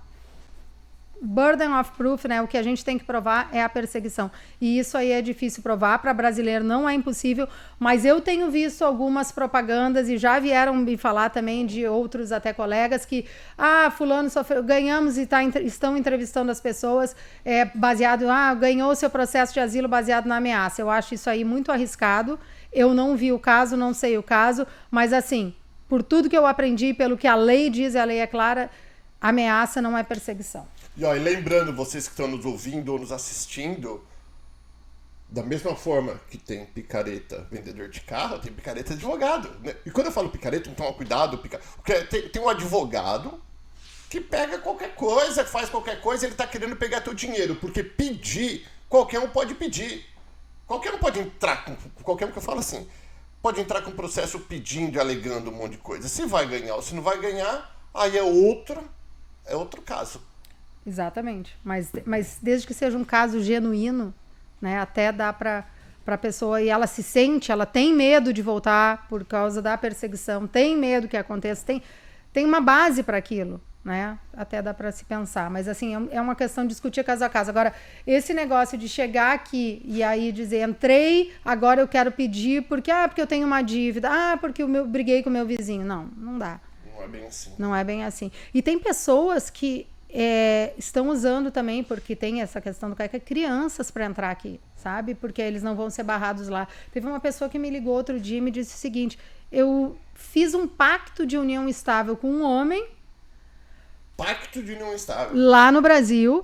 burden of proof, né, o que a gente tem que provar é a perseguição. E isso aí é difícil provar. Para brasileiro não é impossível, mas eu tenho visto algumas propagandas e já vieram me falar também de outros até colegas que, fulano sofreu, ganhamos e estão entrevistando as pessoas baseado, ganhou seu processo de asilo baseado na ameaça. Eu acho isso aí muito arriscado. Eu não vi o caso, não sei o caso, mas assim, por tudo que eu aprendi, pelo que a lei diz, a lei é clara, ameaça não é perseguição. E lembrando, vocês que estão nos ouvindo ou nos assistindo, da mesma forma que tem picareta vendedor de carro, tem picareta advogado. Né? E quando eu falo picareta, toma cuidado, porque tem um advogado que pega qualquer coisa, faz qualquer coisa, ele está querendo pegar teu dinheiro, porque pedir, qualquer um pode pedir. Qualquer um pode entrar qualquer um que eu falo assim, pode entrar com processo pedindo e alegando um monte de coisa. Se vai ganhar ou se não vai ganhar, aí é outro caso. Exatamente, mas desde que seja um caso genuíno, né, até dá para a pessoa, e ela ela tem medo de voltar por causa da perseguição, tem medo que aconteça, tem uma base para aquilo, né, até dá para se pensar, mas assim, é uma questão de discutir caso a caso. Agora, esse negócio de chegar aqui e aí dizer, entrei, agora eu quero pedir, porque eu tenho uma dívida, porque eu briguei com o meu vizinho, não dá. Não é bem assim. Não é bem assim. E tem pessoas que estão usando também, porque tem essa questão do crianças para entrar aqui, sabe? Porque eles não vão ser barrados lá. Teve uma pessoa que me ligou outro dia e me disse o seguinte: eu fiz um pacto de união estável com um homem. Pacto de união estável. Lá no Brasil.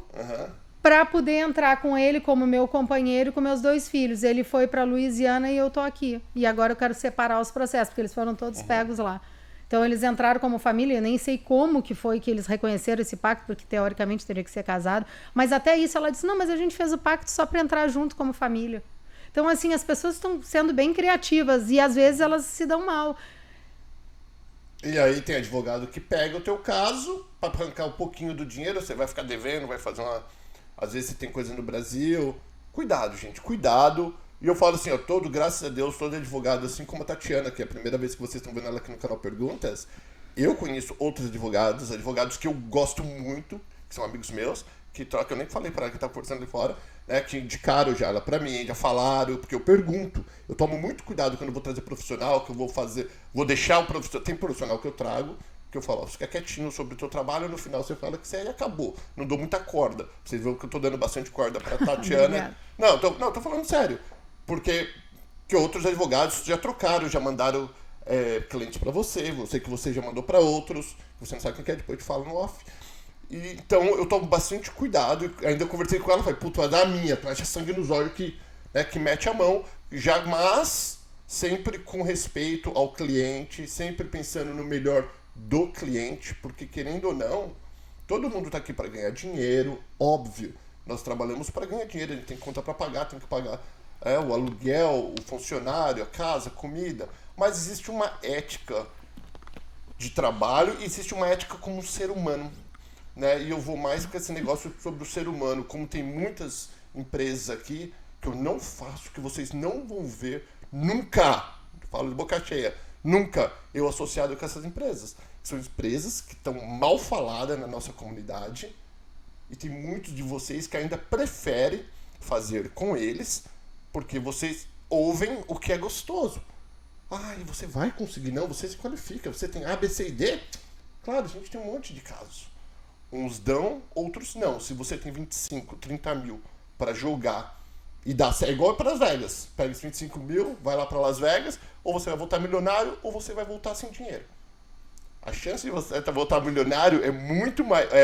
Para poder entrar com ele como meu companheiro e com meus 2 filhos. Ele foi para Louisiana e eu tô aqui. E agora eu quero separar os processos, porque eles foram todos pegos lá. Então, eles entraram como família, eu nem sei como que foi que eles reconheceram esse pacto, porque teoricamente teria que ser casado, mas até isso ela disse, não, mas a gente fez o pacto só para entrar junto como família. Então, assim, as pessoas estão sendo bem criativas e às vezes elas se dão mal. E aí tem advogado que pega o teu caso para arrancar um pouquinho do dinheiro, você vai ficar devendo, vai fazer às vezes você tem coisa no Brasil. Cuidado, gente, cuidado. E eu falo assim, graças a Deus, todo advogado, assim como a Tatiana, que é a primeira vez que vocês estão vendo ela aqui no canal Perguntas, eu conheço outros advogados que eu gosto muito, que são amigos meus, que eu nem falei para ela que tá conversando ali fora, né, que indicaram já ela para mim, já falaram, porque eu pergunto. Eu tomo muito cuidado quando eu vou trazer profissional, que eu vou deixar o profissional, tem profissional que eu trago, que eu falo, fica quietinho sobre o teu trabalho, no final você fala que você aí acabou. Não dou muita corda. Vocês viram que eu tô dando bastante corda pra Tatiana. Não, tô falando sério. Porque que outros advogados já trocaram, já mandaram cliente para você que você já mandou para outros, você não sabe quem é, depois eu te falo no off. E, então eu tomo bastante cuidado, ainda eu conversei com ela, falei, tu vai dar a minha, tu acha sangue nos olhos que mete a mão, mas sempre com respeito ao cliente, sempre pensando no melhor do cliente, porque querendo ou não, Todo mundo está aqui para ganhar dinheiro, óbvio. Nós trabalhamos para ganhar dinheiro, a gente tem conta para pagar, tem que pagar o aluguel, o funcionário, a casa, a comida. Mas existe uma ética de trabalho e existe uma ética como um ser humano. Né? E eu vou mais com esse negócio sobre o ser humano. Como tem muitas empresas aqui que eu não faço, que vocês não vão ver nunca, falo de boca cheia, nunca eu associado com essas empresas. São empresas que estão mal faladas na nossa comunidade e tem muitos de vocês que ainda preferem fazer com eles porque vocês ouvem o que é gostoso. Ah, e você vai conseguir? Não, você se qualifica, você tem A, B, C e D. Claro, a gente tem um monte de casos. Uns dão, outros não. Se você tem 25, 30 mil para jogar e dá, é igual para Las Vegas. Pega os 25 mil, vai lá para Las Vegas, ou você vai voltar milionário ou você vai voltar sem dinheiro. A chance de você voltar milionário é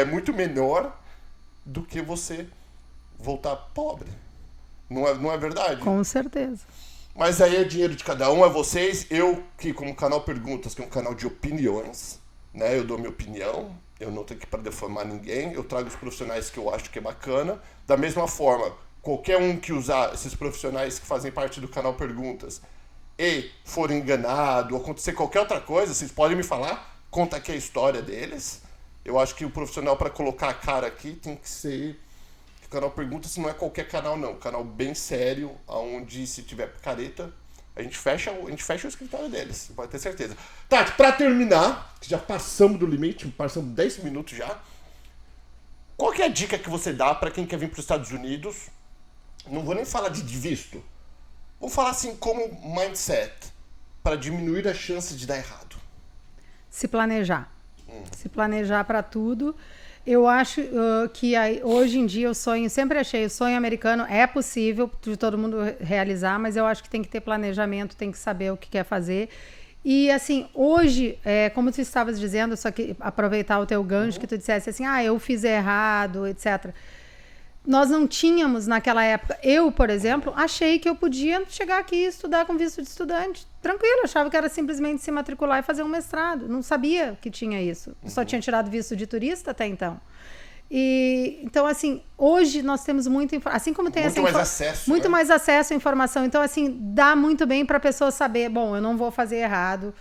muito menor do que você voltar pobre. Não é verdade? Com certeza. Mas aí é dinheiro de cada um, é vocês. Eu, que como canal Perguntas, que é um canal de opiniões, né? Eu dou minha opinião, eu não tenho que para deformar ninguém, eu trago os profissionais que eu acho que é bacana. Da mesma forma, qualquer um que usar esses profissionais que fazem parte do canal Perguntas e for enganado, ou acontecer qualquer outra coisa, vocês podem me falar, conta aqui a história deles. Eu acho que o profissional para colocar a cara aqui tem que ser... O canal Perguntas não é qualquer canal, não. Um canal bem sério, onde se tiver picareta, a gente fecha o escritório deles, pode ter certeza. Tati, pra terminar, que já passamos do limite, passamos 10 minutos já, qual que é a dica que você dá para quem quer vir para os Estados Unidos? Não vou nem falar de visto. Vamos falar assim como mindset, para diminuir a chance de dar errado. Se planejar. Se planejar para tudo. Eu acho que hoje em dia sempre achei o sonho americano é possível de todo mundo realizar, mas eu acho que tem que ter planejamento, tem que saber o que quer fazer. E assim, hoje, como tu estavas dizendo, só que aproveitar o teu gancho, que tu dissesse assim, eu fiz errado, etc. Nós não tínhamos naquela época, eu, por exemplo, achei que eu podia chegar aqui e estudar com visto de estudante. Tranquilo, achava que era simplesmente se matricular e fazer um mestrado. Não sabia que tinha isso. Só tinha tirado visto de turista até então. Então, assim, hoje nós temos muita informação. Assim como tem muito mais acesso. Muito mais acesso à informação. Então, assim, dá muito bem para a pessoa saber, bom, eu não vou fazer errado.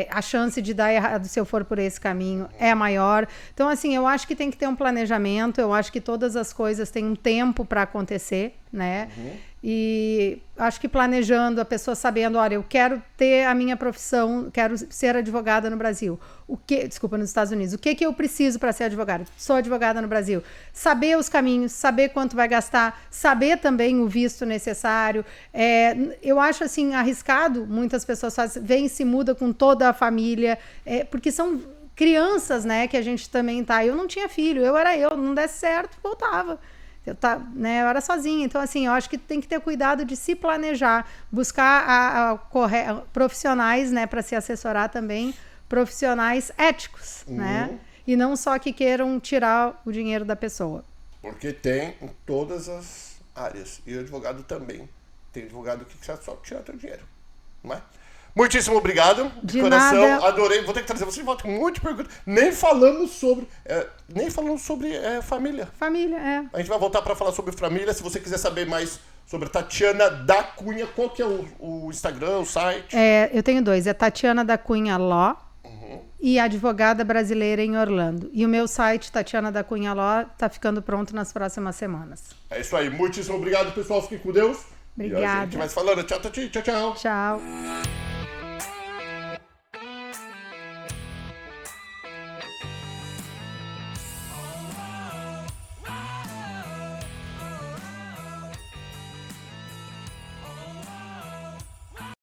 A chance de dar errado se eu for por esse caminho é maior. Então, assim, eu acho que tem que ter um planejamento, eu acho que todas as coisas têm um tempo para acontecer, né? E acho que planejando, a pessoa sabendo, olha, eu quero ter a minha profissão, quero ser advogada no Brasil. Nos Estados Unidos. O que eu preciso para ser advogada? Sou advogada no Brasil. Saber os caminhos, saber quanto vai gastar, saber também o visto necessário. Eu acho, assim, arriscado, muitas pessoas vêm e se mudam com toda a família, porque são crianças, né, que a gente também tá. Eu não tinha filho, não desse certo, voltava. Eu era sozinha, então assim, eu acho que tem que ter cuidado de se planejar, buscar profissionais, né, para se assessorar também, profissionais éticos, né, e não só que queiram tirar o dinheiro da pessoa. Porque tem em todas as áreas, e o advogado também. Tem advogado que quer só tirar teu dinheiro, não é? Muitíssimo obrigado, de coração, nada. Adorei. Vou ter que trazer você de volta com um monte de perguntas. Nem falamos sobre família. Família, A gente vai voltar para falar sobre família. Se você quiser saber mais sobre Tatiana da Cunha, qual que é o Instagram, o site? Eu tenho 2, é Tatiana da Cunha Law e advogada brasileira em Orlando. E o meu site, Tatiana da Cunha Law, está ficando pronto nas próximas semanas. É isso aí. Muitíssimo obrigado, pessoal. Fiquem com Deus. Obrigada. E a gente vai falando. Tchau, tchau, tchau. Tchau.